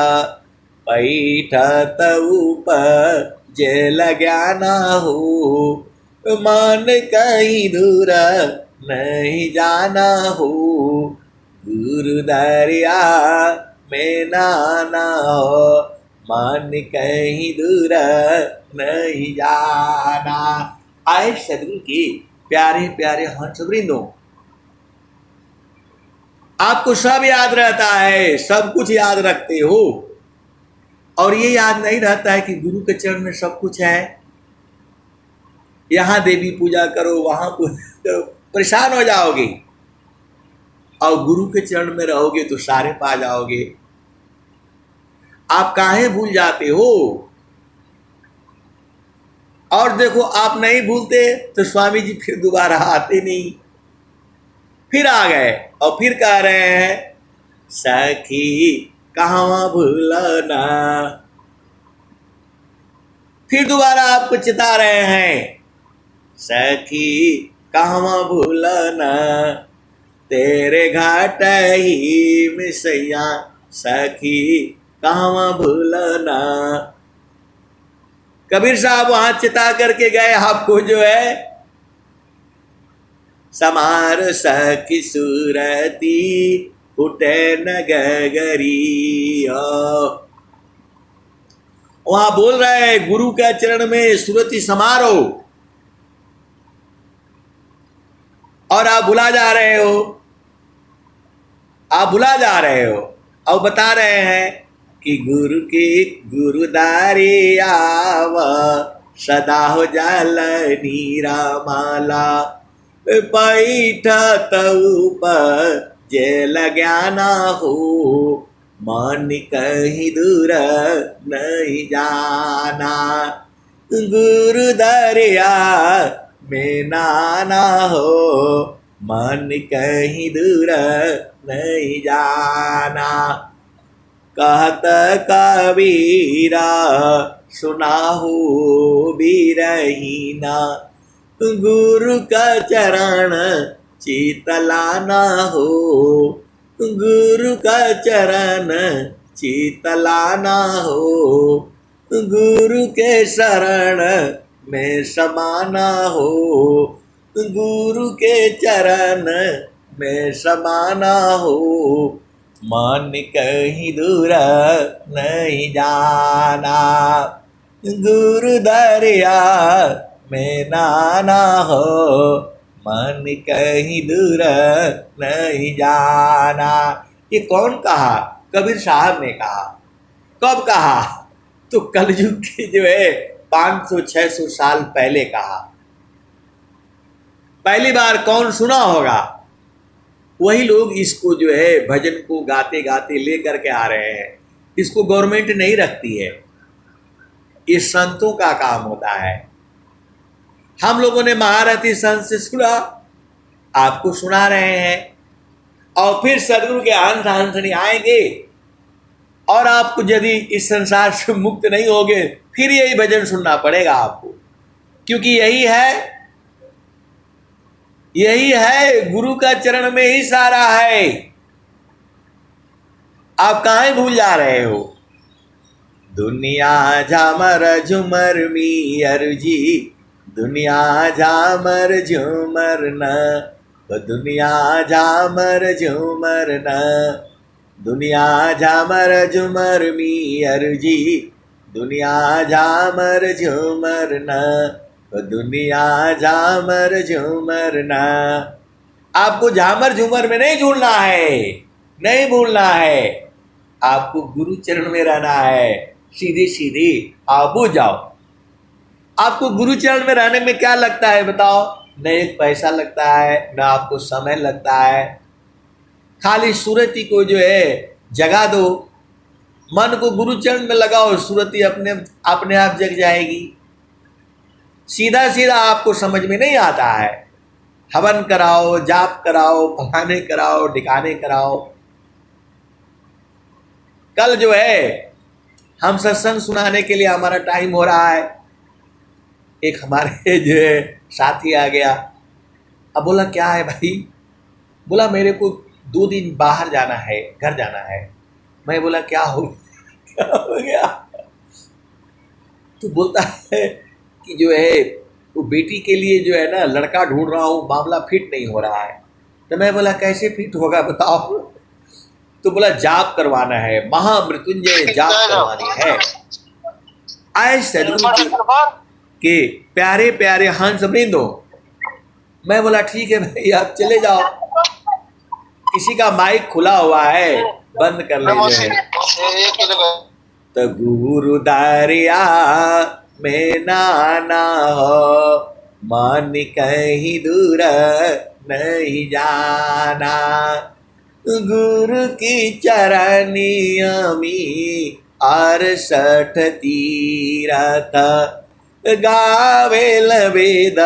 पैठत उपजेल ज्ञान हो, मन कहीं दूर नहीं जाना हो, गुरु दरिया में नाना हो, मन कहीं दूर नहीं जाना। आए सदगुरु के प्यारे प्यारे हंस वृंदों, आपको सब याद रहता है, सब कुछ याद रखते हो, और ये याद नहीं रहता है कि गुरु के चरण में सब कुछ है। यहाँ देवी पूजा करो, वहां पूजा करो, परेशान हो जाओगे, और गुरु के चरण में रहोगे तो सारे पा जाओगे। आप काहे भूल जाते हो? और देखो, आप नहीं भूलते तो स्वामी जी फिर दोबारा आते नहीं, फिर आ गए और फिर कह रहे हैं, सखी कहाँ भूलना, फिर दोबारा आपको चिता रहे हैं, सखी कहाँ भूलना, तेरे घाट ही मिसैया, सखी कहाँ भूलना। कबीर साहब वहां चिता करके गए आपको, जो है समार सखी सूरती उठे नगरी, वहां बोल रहे हैं गुरु के चरण में सुरति समारो, और आप भुला जा रहे हो, आप भुला जा रहे हो, और बता रहे हैं कि गुरु की गुरुदारी आव सदा हो जल नीरमाला, पैठत उपजेल ज्ञान हो, मन कहीं दूर नहीं जाना, गुरु दरिया में नाना हो, मन कहीं दूर नहीं जाना। कहत कबीरा सुनाहु बीरहीना, गुरु का चरण शीतलाना हो, गुरु का चरण शीतलाना हो, गुरु के शरण में समाना हो, गुरु के चरण में समाना हो, मन कहीं दूर नहीं जाना, गुरु दरिया में नाना हो, मन कहीं दूर नहीं जाना। ये कौन कहा? कबीर साहब ने कहा। कब कहा? तो कलयुग के जो है 500-600 साल पहले कहा। पहली बार कौन सुना होगा? वही लोग इसको जो है भजन को गाते गाते लेकर के आ रहे हैं। इसको गवर्नमेंट नहीं रखती है, ये संतों का काम होता है। हम लोगों ने महारथी संत से सुना, आपको सुना रहे हैं, और फिर सदगुरु के हंस हंसनी आएंगे, और आपको यदि इस संसार से मुक्त नहीं होगे फिर यही भजन सुनना पड़ेगा आपको, क्योंकि यही है गुरु का चरण में ही सारा है। आप काहे भूल जा रहे हो? दुनिया झामर झुमर मी अर्जी, दुनिया झामर झुमर न, दुनिया झामर झुमर न, दुनिया झामर झुमर मी अर्जी, दुनिया झामर झुमर न, दुनिया झामर झुमर न। आपको झामर झूमर में नहीं झूलना है, नहीं भूलना है, आपको गुरु चरण में रहना है। सीधे सीधे आप हो जाओ। आपको गुरु चरण में रहने में क्या लगता है बताओ? न एक पैसा लगता है, न आपको समय लगता है। खाली सूरती को जो है जगा दो, मन को गुरु चरण में लगाओ, सूरती अपने अपने आप जग जाएगी। सीधा सीधा आपको समझ में नहीं आता है। हवन कराओ, जाप कराओ, फलाने कराओ, ढिकाने कराओ। कल जो है हम सत्संग सुनाने के लिए हमारा टाइम हो रहा है। एक हमारे जो है साथी आ गया। अब बोला क्या है भाई? बोला मेरे को 2 दिन बाहर जाना है, घर जाना है। मैं बोला क्या हो गया? तो बोलता है कि जो है वो बेटी के लिए जो है ना लड़का ढूंढ रहा हूँ, मामला फिट नहीं हो रहा है। तो मैं बोला कैसे फिट होगा बताओ? तो बोला जाप करवाना है, महामृत्युंजय जाप करवानी है। आए सदगुरु के प्यारे प्यारे हंस वृंदो। मैं बोला ठीक है भाई आप चले जाओ। किसी का माइक खुला हुआ है, बंद कर ले जो है। तो गुरु दरिया में नाना हो, मन कहीं दूर नहीं जाना। गुरु की चरनिया में 68 तीरथ, गावेल वेद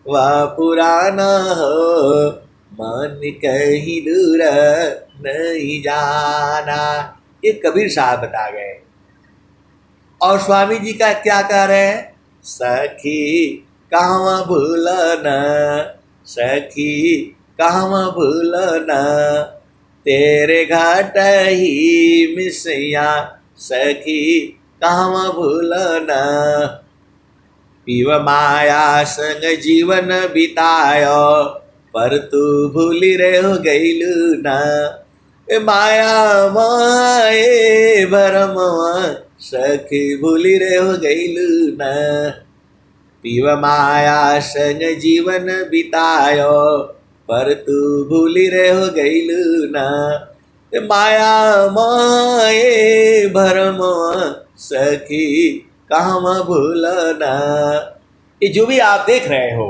व पुराना हो, मन कहीं दूर नहीं जाना। ये कबीर साहब बता गए। और स्वामी जी का क्या कह रहे हैं? सखी कहवा भूलना, सखी कहवा भूलना, तेरे घाट ही मिसैया, सखी कहवा भूलना। पीव माया संग जीवन बितायो, पर तू भूली रे हो गईलू ना। माया माए भरमवा, सखी भूली रे हो गईलू ना। पीव माया संग जीवन बितायो, पर तू भूली रे हो गईलू ना। माया माए भरमवा, सखी कहवा भूलना। ये जो भी आप देख रहे हो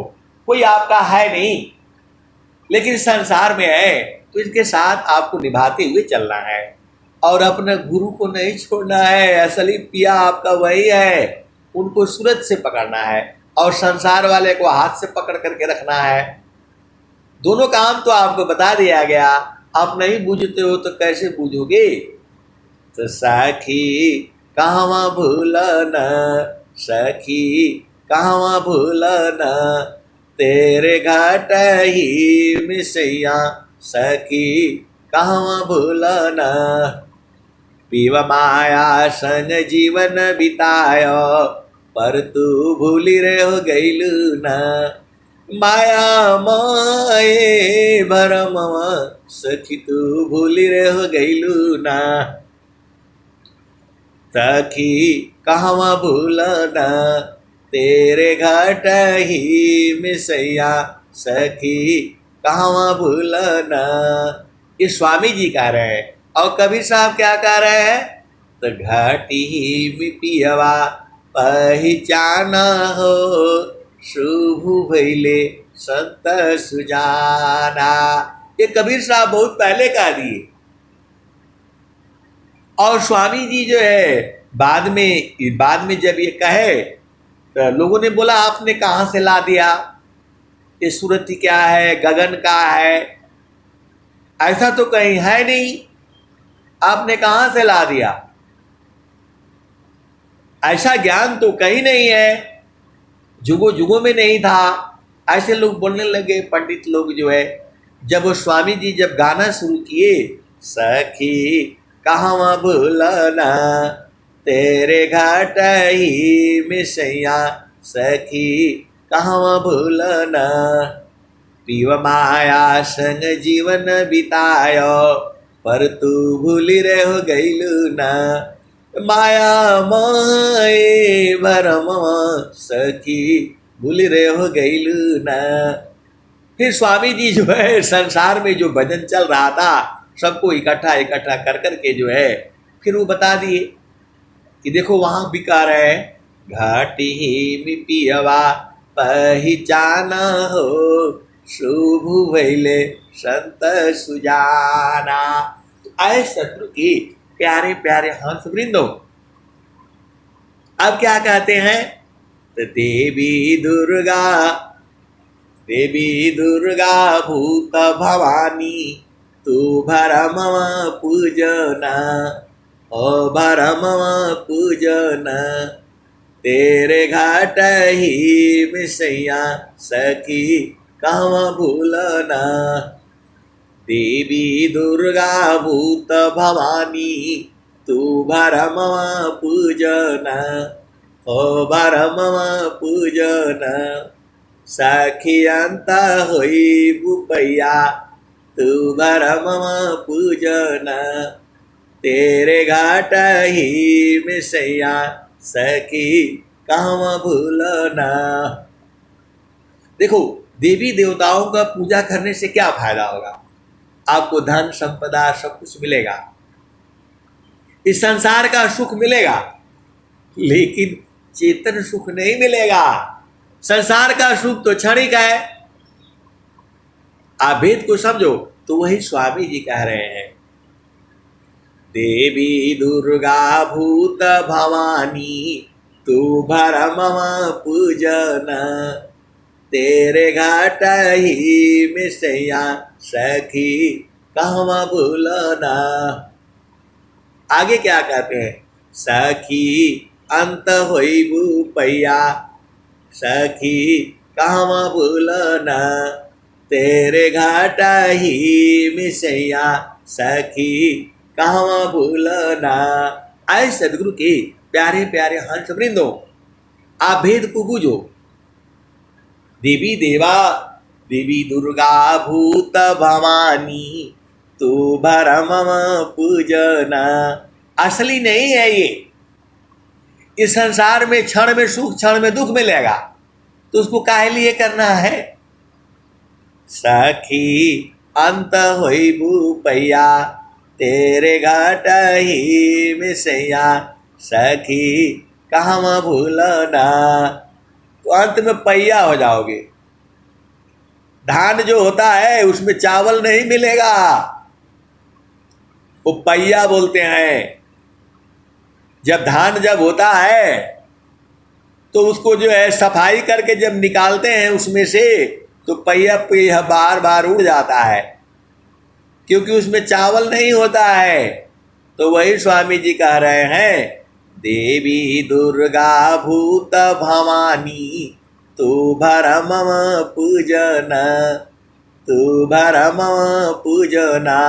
कोई आपका है नहीं, लेकिन संसार में है, तो इसके साथ आपको निभाते हुए चलना है और अपने गुरु को नहीं छोड़ना है। असली पिया आपका वही है, उनको सूरत से पकड़ना है और संसार वाले को हाथ से पकड़ करके रखना है। दोनों काम तो आपको बता दिया गया। आप नहीं बूझते हो तो कैसे बूझोगे? तो सखी कहवा भूलना, सखी कहवा भूलना, तेरे घाट ही मिसैया, सखी कहवा भूलना। पीव माया संग जीवन बितायो, पर तू भूली रे हो गईलू ना। माया माए भरमवा, सखी तू भूली रे हो गईलू ना। सखी कहवा भूलना, तेरे घाट ही मिसैया, सखी कहवा भूलना। ये स्वामी जी कह रहे हैं। और कबीर साहब क्या कह रहे हैं? तो घाटी ही पियवा पहचाना हो, शुभ भइले संत सुजाना। ये कबीर साहब बहुत पहले कह दिए। और स्वामी जी जो है बाद में जब ये कहे तो लोगों ने बोला आपने कहाँ से ला दिया? ये सूरत क्या है, गगन का है, ऐसा तो कहीं है नहीं, आपने कहाँ से ला दिया? ऐसा ज्ञान तो कहीं नहीं है, जुगों जुगों में नहीं था। ऐसे लोग बोलने लगे पंडित लोग जो है। जब वो स्वामी जी जब गाना शुरू किए, सखी कहवा भूलना, तेरे घाट ही मिसैया सखी कहवा भूलना। पीव माया संग जीवन बितायो पर तू भूली रे हो गईलू ना। माया माए भरम सखी भूली रे हो गईलू ना। फिर स्वामी जी जो है संसार में जो भजन चल रहा था सबको इकट्ठा इकट्ठा कर करके जो है फिर वो बता दिए कि देखो वहां बिका रहे घाटी में पियवा पहचाना हो शुभ भैले संत सुजाना। तो आए सतगुरु के प्यारे प्यारे हंस वृंदो अब क्या कहते हैं तो देवी दुर्गा भूत भवानी तू भरम पूजना ओ भरम पूजना। तेरे घाट ही मिसैया सखी कहवा भूलना। देवी दुर्गा भूत भवानी तू भरम पूजना ओ भरम पूजना। सखी अंत होई बुपैया तू भरम पूजना। तेरे घाट ही मिसैया सखी कहवा भूलना। देखो देवी देवताओं का पूजा करने से क्या फायदा होगा? आपको धन संपदा सब कुछ मिलेगा, इस संसार का सुख मिलेगा, लेकिन चेतन सुख नहीं मिलेगा। संसार का सुख तो क्षणिक है। आप भेद को समझो तो वही स्वामी जी कह रहे हैं देवी दुर्गा भूत भवानी तू भरम पूजना। तेरे घाट ही मिसैया सखी कहवा भूलना। आगे क्या कहते हैं सखी अंत होई बुपैया सखी कहवा भूलना। तेरे घाट ही मिसैया सखी कहवा भूलना। आए सदगुरु के प्यारे प्यारे हंस वृंदो आप भेद को बूझो। देवी दुर्गा भूत भवानी तू भरम पूजना। असली नहीं है ये। इस संसार में क्षण में सुख क्षण में दुख मिलेगा तो उसको काहे लिए करना है। सखी अंत होई बुपैया तेरे घाट ही मिसैया सखी कहवा भूलना। तो अंत में पैया हो जाओगे। धान जो होता है उसमें चावल नहीं मिलेगा, वो पैया बोलते हैं। जब धान जब होता है तो उसको जो है सफाई करके जब निकालते हैं उसमें से तो पैया पैया बार बार उड़ जाता है, क्योंकि उसमें चावल नहीं होता है। तो वही स्वामी जी कह रहे हैं देवी दुर्गा भूत भवानी तू भरम पूजना। तू भरम पूजना,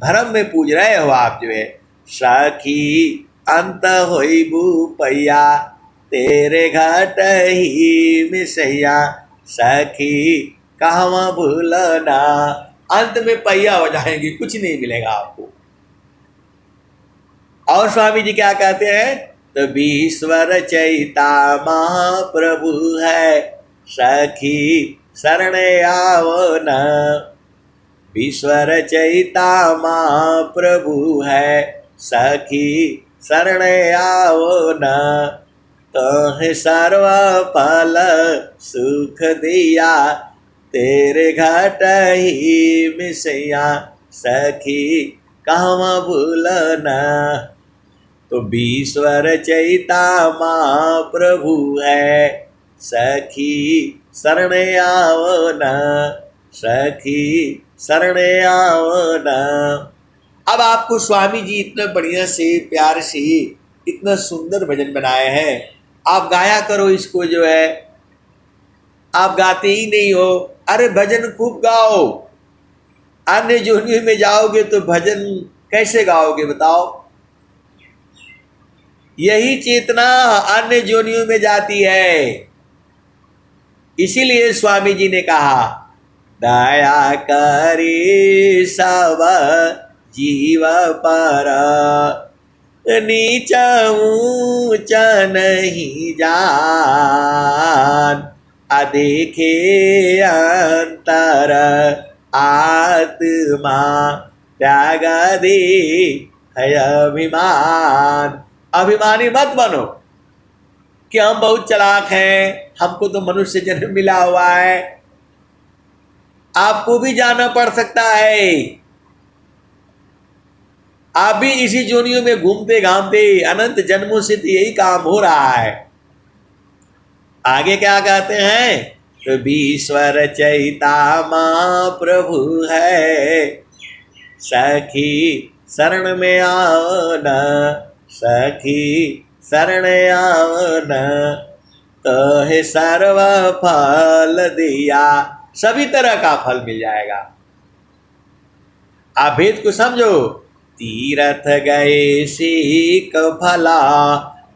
भरम में पूज रहे हो आप जो है। सखी अंत होई बुपैया तेरे घाट ही मिसैया सखी कहवा भूलना। अंत में पैया हो जाएंगे, कुछ नहीं मिलेगा आपको। और स्वामी जी क्या कहते हैं तो ईश्वर चैता महाप्रभु है सखी शरण आओ न। ईश्वर चैता महाप्रभु है सखी शरण आओ न। तोहे सर्व फल सुख दिया तेरे घाट ही मिसैया सखी कहवा भूलना। तो ईश्वर चैता महाप्रभु है सखी शरण आओ न। सखी शरण आओ न। अब आपको स्वामी जी इतना बढ़िया से प्यार से इतना सुंदर भजन बनाए हैं, आप गाया करो इसको जो है। आप गाते ही नहीं हो। अरे भजन खूब गाओ। अन्य जोनियों में जाओगे तो भजन कैसे गाओगे बताओ। यही चेतना अन्य योनियों में जाती है। इसीलिए स्वामी जी ने कहा, दया करी सब जीव पर, नीच ऊंच नहीं जान, अदेखे अंतर आत्मा, त्याग दे है अभिमान। अभिमानी मत बनो कि हम बहुत चालाक हैं, हमको तो मनुष्य जन्म मिला हुआ है। आपको भी जाना पड़ सकता है। आप भी इसी जोनियों में घूमते घामते अनंत जन्मों से तो यही काम हो रहा है। आगे क्या कहते हैं, तो ईश्वर चैता माँ प्रभु है, सखी शरण में आओ न, सखी शरण आओ न, तो है सर्व फल दिया। सभी तरह का फल मिल जाएगा। आप भेद को समझो। तीरथ गए सीख फला,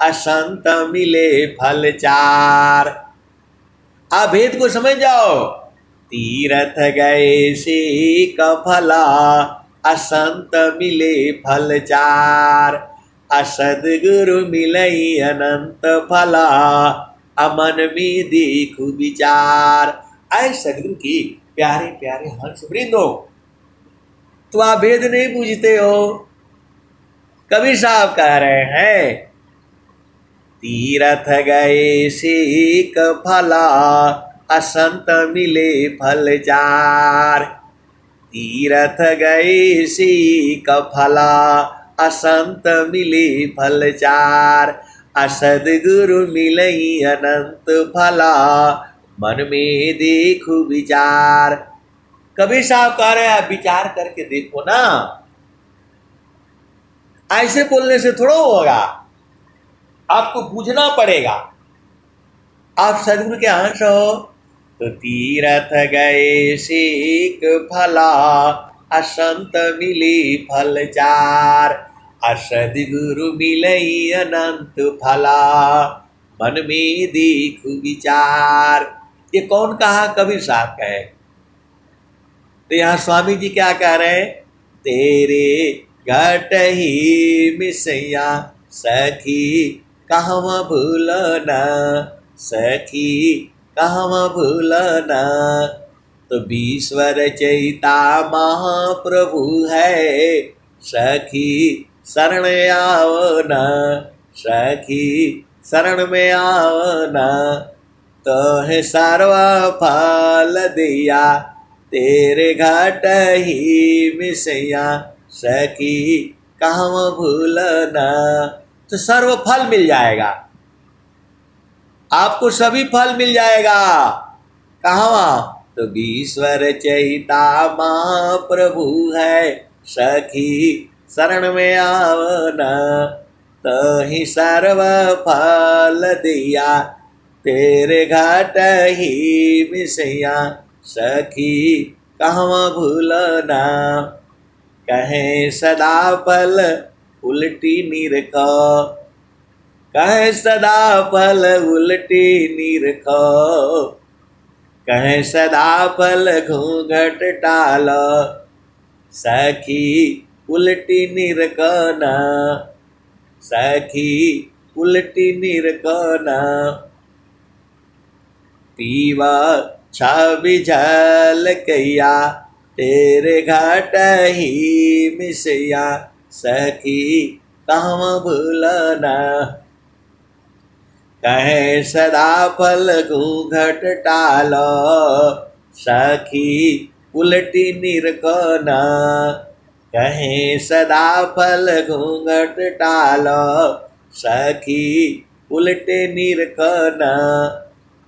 असंत मिले फल चार। आप भेद को समझ जाओ। तीरथ गए सीख फला, असंत मिले फल चार, असदगुरु मिलई अनंत फला, अमन में देखु विचार। आए सदगुरु की प्यारे प्यारे हंस वृंदो, तो आप भेद नहीं पूछते हो। कबीर साहब कह रहे हैं, तीरथ गए सीख फला, असंत मिले फल चार। तीरथ गए सीख फला, असंत मिले फल चार, असदगुरु मिलई अनंत फला, मन में देखो विचार। कबीर साहब कह रहे हैं, विचार करके देखो ना। ऐसे बोलने से थोड़ा होगा, आपको बूझना पड़ेगा। आप सदगुरु के अंश हो तो तीरथ गए सीख फला, असंत मिली फल चार, असदगुरु मिलई अनंत फला, मन में देखो विचार। ये कौन कहा? कबीर साहब कहे। तो यहाँ स्वामी जी क्या कह रहे हैं, तेरे घट ही मिसैया, सखी कहवा भूलना, सखी कहवा भूलना, तो ईश्वर चैता महाप्रभु है, सखी शरण आओ न, सखी शरण में आओ न, तो है सर्वा फल दिया, तेरे घाट ही मिसैया, सखी कहवा भूलना। तो सर्व फल मिल जाएगा, आपको सभी फल मिल जाएगा। कहवा? तो ईश्वर चैता महाप्रभु है, सखी शरण में आओ न, तो ही सर्व फल दिया, तेरे घाट ही मिसैया, सखी कहवा भूलना। कहे सदा फल उल्टी निरखो, कहे सदा फल उल्टी निरखो, कहे सदा फल घूंघट टालो, सखी उल्टी निरखना, सखी उल्टी निरखना। पीवा छवि झल कैया, तेरे घाट ही मिसैया, सखी कहवा भूलना। कहे सदा फल घूंघट टालो, सखी उल्टी निरखना, कहे सदा फल घूंघट टालो, सखी उल्टे निरखना।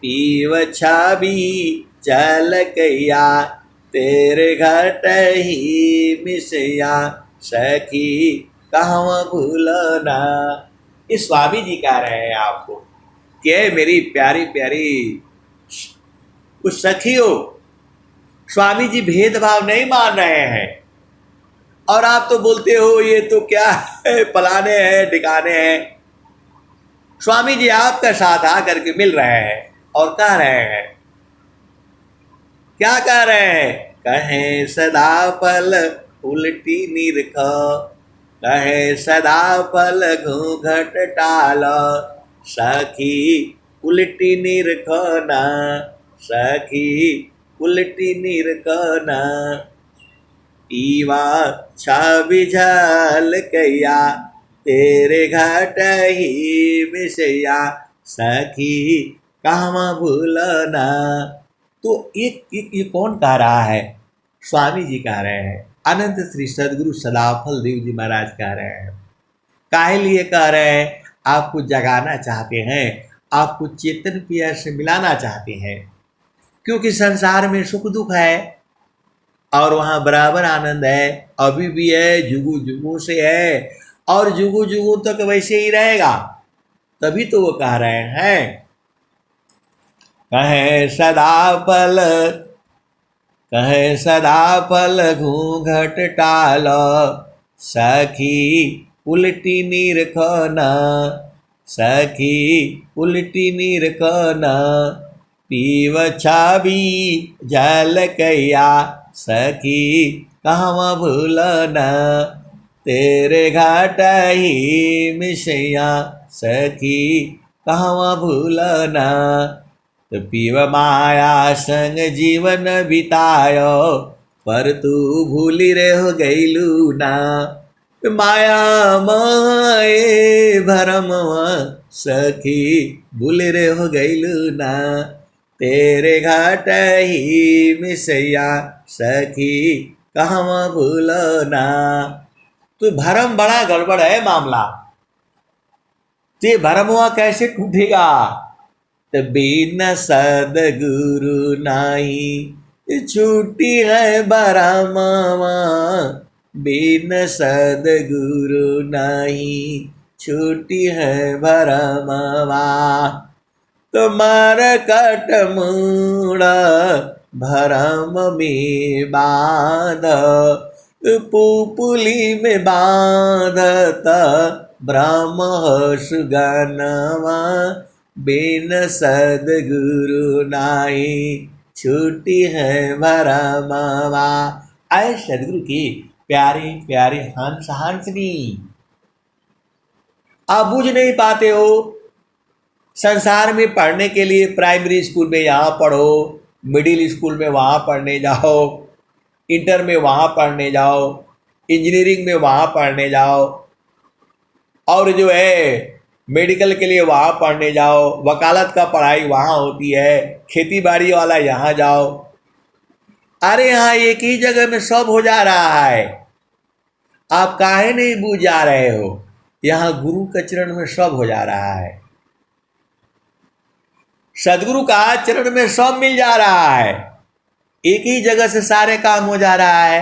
पीव छवि चल कैया, तेरे घट ही मिसैया, सखी कहवा भूलना। ये स्वामी जी कह रहे हैं आपको कि मेरी प्यारी प्यारी कुछ सखियों, स्वामी जी भेदभाव नहीं मान रहे हैं। और आप तो बोलते हो ये तो क्या है, फलाने हैं ठिकाने हैं। स्वामी जी आपका साथ आकर के मिल रहे हैं और कह रहे हैं, क्या कह रहे हैं? कहे सदा पल उल्टी निरख, कहे सदा पल घूंघट टाल, सखी उल्टी निरख न, सखी उल्टी निरख न, पीवा छवि झल कैया तेरे घाट ही मिसैया, सखी कहवा भूलना। तो ये कौन कह रहा है? स्वामी जी कह रहे हैं, अनंत श्री सदगुरु सदाफल देव जी महाराज कह रहे हैं। काहे लिए कह रहे हैं? आपको जगाना चाहते हैं, आपको चेतन पिया से मिलाना चाहते हैं, क्योंकि संसार में सुख दुख है और वहाँ बराबर आनंद है, अभी भी है, जुगू जुगू से है और जुगू जुगू तक वैसे ही रहेगा। तभी तो वो कह रहे हैं, कहे सदा पल, कहे सदा पल घूंघट टाल, सखी उल्टी निरख न, सखी उल्टी निरख न, पीव छवि झल कैया, सखी कहवा भूलना, तेरे घाट ही मिसैया, सखी कहवा भूलना। तो पीव माया संग जीवन बितायो, पर तू भूली रे हो गईलू ना, माया माए भरमवा, सखी भूली रे हो गईलू ना, तेरे घाट ही मिसैया, सखी कहवा भूलना। तो भरम बड़ा गड़बड़ है मामला, ते भरमवा कैसे टूटेगा? तो बिन सदगुरु नाही छूटी है भरमवा, बिन सदगुरु नाही छूटी है भरमवा, तुम्हार कट मूड़ा भरम में बांध, पुपुली में बांधता ब्रह्म सुगनवा, बिन सदगुरु नाही छूटी है भरमवा। आए सदगुरु की प्यारे प्यारे हंस हंसनी, आप बुझ नहीं पाते हो। संसार में पढ़ने के लिए प्राइमरी स्कूल में यहाँ पढ़ो, मिडिल स्कूल में वहाँ पढ़ने जाओ, इंटर में वहाँ पढ़ने जाओ, इंजीनियरिंग में वहाँ पढ़ने जाओ, और जो है मेडिकल के लिए वहाँ पढ़ने जाओ, वकालत का पढ़ाई वहाँ होती है, खेती बाड़ी वाला यहाँ जाओ। अरे यहाँ एक ही जगह में सब हो जा रहा है, आप काहे नहीं बूझ जा रहे हो? यहाँ गुरु के चरण में सब हो जा रहा है, सदगुरु का चरण में सब मिल जा रहा है, एक ही जगह से सारे काम हो जा रहा है,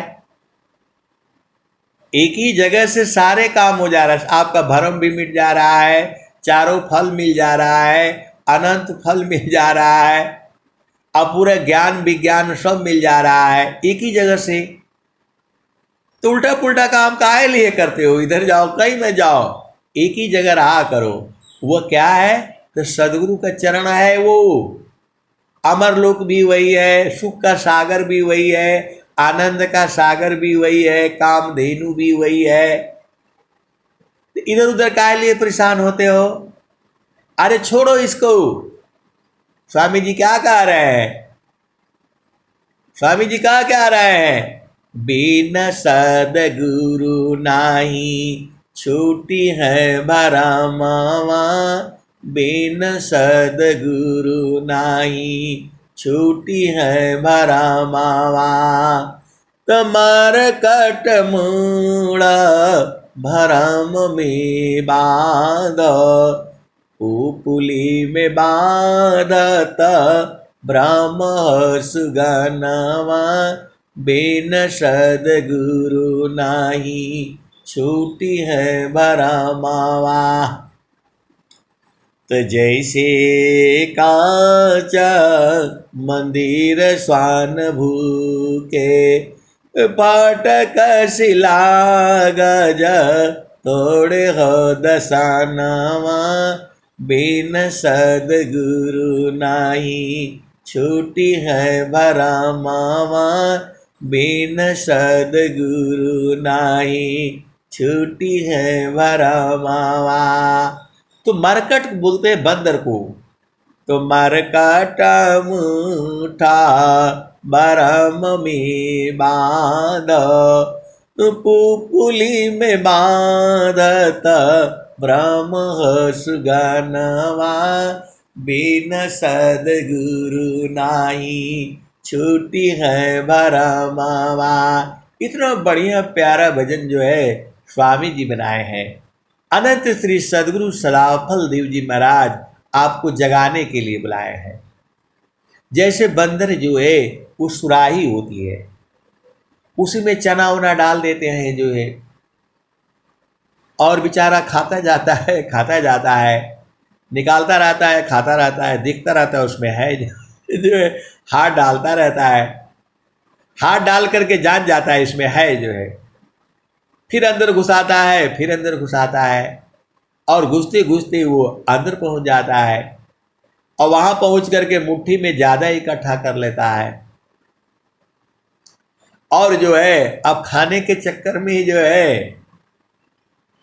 एक ही जगह से सारे काम हो जा रहा है। आपका भरम भी मिट जा रहा है, चारों फल मिल जा रहा है, अनंत फल मिल जा रहा है, अब पूरा ज्ञान विज्ञान सब मिल जा रहा है एक ही जगह से। तो उल्टा पुल्टा काम काहे लिए करते हो? इधर जाओ कहीं में जाओ, एक ही जगह रहा करो। वो क्या है? तो सदगुरु का चरण है, वो अमरलोक भी वही है, सुख का सागर भी वही है, आनंद का सागर भी वही है, कामधेनु भी वही है। इधर उधर काहे लिए परेशान होते हो? अरे छोड़ो इसको। स्वामी जी क्या कह रहे हैं? स्वामी जी क्या कह रहे हैं? बिन सदगुरु नाही छूटी है भरमवा, बिन सदगुरु नाही छूटी है भरमवा, तमार कट मूड़ा भरम में बांध, पुपुली में बांधत ब्रह्म सुगनवा, बिन सदगुरु नाही छूटी है भरमवा। तो जैसे कांचा मंदिर स्वान भूके, फाटक शिला गज तोड़े हो दसानवा, बिन सदगुरु नाही, छूटी है भरमावा, बिन सदगुरु नाही, छूटी है भरमावा। तो मरकट बोलते हैं बंदर को, तो मरकट मुठा बरम में बांध, तो पुपुली में बांधत ब्रह्म सुगनवा, बिन सदगुरु नाही, छूटी है भरमावा। इतना बढ़िया प्यारा भजन जो है स्वामी जी बनाए हैं। अनंत श्री सदगुरु सदाफल देव जी महाराज आपको जगाने के लिए बुलाए हैं। जैसे बंदर जो है वो सुराही होती है, उसी में चना उना डाल देते हैं जो है, और बेचारा खाता जाता है, निकालता रहता है, खाता रहता है, देखता रहता है उसमें है जो है, हाथ डालता रहता है, हाथ डाल करके जान जाता है इसमें है जो है, फिर अंदर घुसाता है, फिर अंदर घुसाता है, और घुसते घुसते वो अंदर पहुंच जाता है, और वहां पहुंच करके मुट्ठी में ज़्यादा इकट्ठा कर लेता है, और जो है अब खाने के चक्कर में ही जो है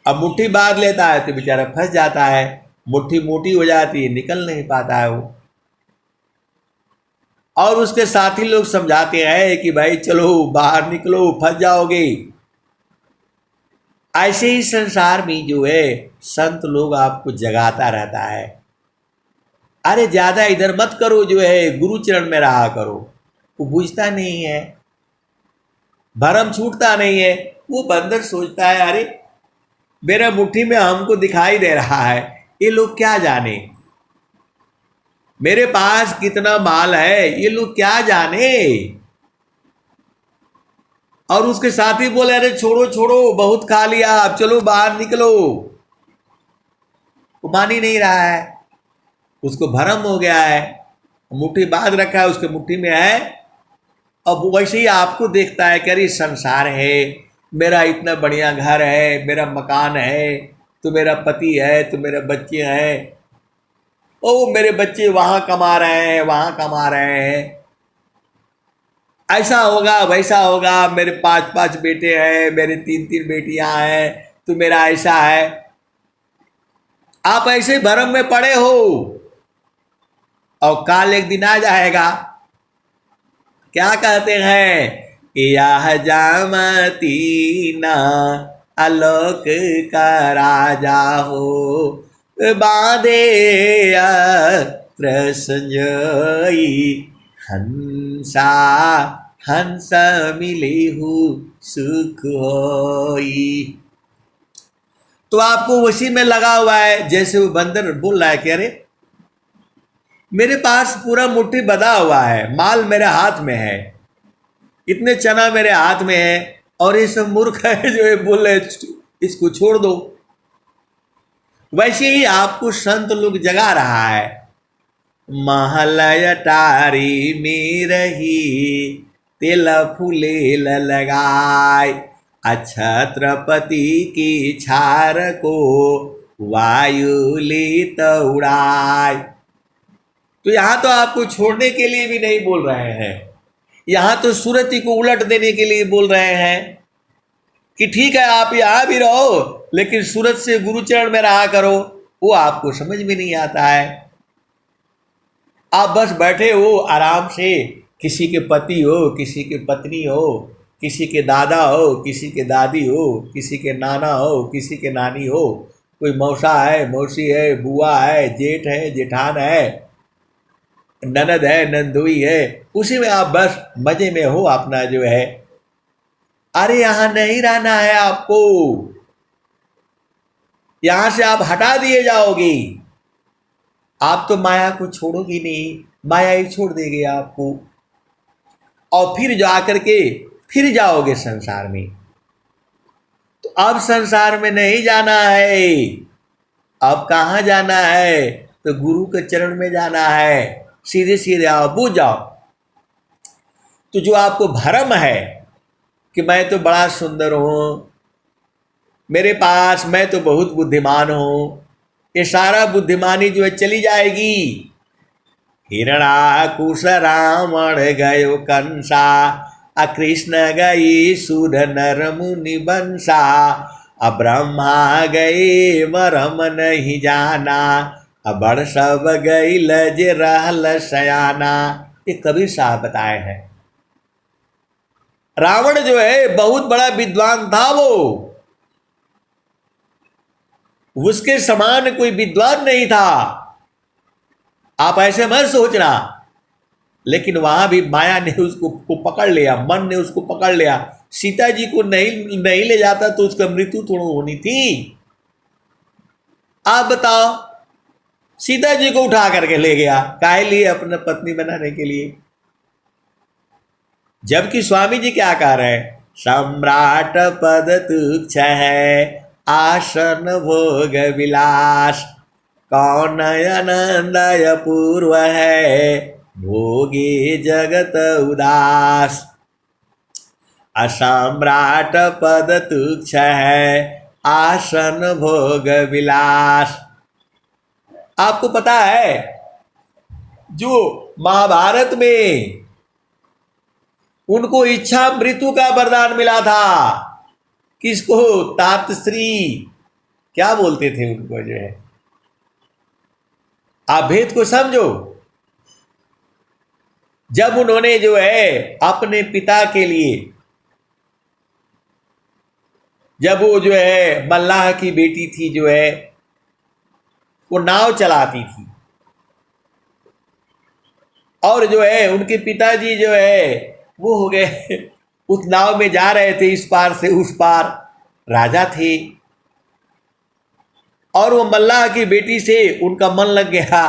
अब मुट्ठी बांध लेता है, तो बेचारा फंस जाता है, मुट्ठी मोटी हो जाती है, निकल नहीं पाता है वो। और उसके साथी लोग समझाते हैं कि भाई चलो बाहर निकलो, फंस जाओगे। ऐसे ही संसार में जो है संत लोग आपको जगाता रहता है, अरे ज़्यादा इधर मत करो, जो है गुरु चरण में रहा करो। वो बुझता नहीं है, भरम छूटता नहीं है। वो बंदर सोचता है अरे मेरा मुट्ठी में हमको दिखाई दे रहा है, ये लोग क्या जाने, मेरे पास कितना माल है, ये लोग क्या जाने। और उसके साथी बोले अरे छोड़ो छोड़ो, बहुत खा लिया, अब चलो बाहर निकलो। वो मान ही नहीं रहा है, उसको भरम हो गया है, मुट्ठी बांध रखा है, उसके मुट्ठी में है। अब वैसे ही आपको देखता है कि अरे संसार है, मेरा इतना बढ़िया घर है, मेरा मकान है, तो मेरा पति है, तो मेरे बच्चे हैं, ओ मेरे बच्चे वहाँ कमा रहे हैं, वहाँ कमा रहे हैं, ऐसा होगा वैसा होगा, मेरे 5-5 बेटे हैं, मेरे 3-3 बेटियां हैं, तो मेरा ऐसा है। आप ऐसे भरम में पड़े हो, और काल एक दिन आ जाएगा, क्या कहते हैं, यह जामती ना आलोक का राजा हो, बांधे संजोई, हंसा हंस मिले हो सुख होई। तो आपको उसी में लगा हुआ है, जैसे वो बंदर बोल रहा है कि अरे मेरे पास पूरा मुट्ठी बंधा हुआ है, माल मेरे हाथ में है, इतने चना मेरे हाथ में है, और ये सब मूर्ख है जो है बोल रहे इसको छोड़ दो। वैसे ही आपको संत लोग जगा रहा है। महलय टारी में रही, तिल फूले लगाए, छत्रपति की छार को वायु लेत उड़ाए। तो यहाँ तो आपको छोड़ने के लिए भी नहीं बोल रहे हैं, यहाँ तो सूरती को उलट देने के लिए बोल रहे हैं कि ठीक है आप यहाँ भी रहो, लेकिन सूरत से गुरुचरण में रहा करो। वो आपको समझ में नहीं आता है, आप बस बैठे हो आराम से, किसी के पति हो, किसी के पत्नी हो, किसी के दादा हो, किसी के दादी हो, किसी के नाना हो, किसी के नानी हो, कोई मौसा है, मौसी है, बुआ है, जेठ है, जेठान है, ननद है, नंदोई है, उसी में आप बस मजे में हो अपना जो है। अरे यहाँ नहीं रहना है आपको, यहाँ से आप हटा दिए जाओगे। आप तो माया को छोड़ोगी नहीं, माया ही छोड़ देगी आपको, और फिर जा करके फिर जाओगे संसार में। तो अब संसार में नहीं जाना है, अब कहाँ जाना है, तो गुरु के चरण में जाना है। सीधे सीधे आओ, बूझ जाओ। तो जो आपको भ्रम है कि मैं तो बड़ा सुंदर हूँ, मेरे पास मैं तो बहुत बुद्धिमान हूँ, ये सारा बुद्धिमानी जो है चली जाएगी। हिरणाकुश रावण गयो कंसा, कृष्ण गई सुर नर मुनि बंसा, ब्रह्मा गए मरम नहीं जाना, बड़ सब गई लज रहल सयाना। ये कबीर साहब बताए हैं। रावण जो है बहुत बड़ा विद्वान था, वो उसके समान कोई विद्वान नहीं था, आप ऐसे मत सोचना। लेकिन वहां भी माया ने उसको पकड़ लिया, मन ने उसको पकड़ लिया। सीता जी को नहीं ले जाता तो उसका मृत्यु थोड़ा होनी थी। आप बताओ, सीता जी को उठा करके ले गया, काहे लिए? अपने पत्नी बनाने के लिए। जबकि स्वामी जी क्या कह रहे हैं? सम्राट पद तुच्छ है, आसन भोग विलास, कौन आनंदय पूर्व है, भोगी जगत उदास। असम्राट पद तुच्छ है, आसन भोग विलास। आपको पता है जो महाभारत में उनको इच्छा मृत्यु का वरदान मिला था, किसको? तातश्री, क्या बोलते थे उनको जो है। आप भेद को समझो। जब उन्होंने जो है अपने पिता के लिए, जब वो जो है मल्लाह की बेटी थी जो है, वो नाव चलाती थी, और जो है उनके पिताजी जो है वो हो गए उस नाव में जा रहे थे, इस पार से उस पार, राजा थे, और वो मल्लाह की बेटी से उनका मन लग गया।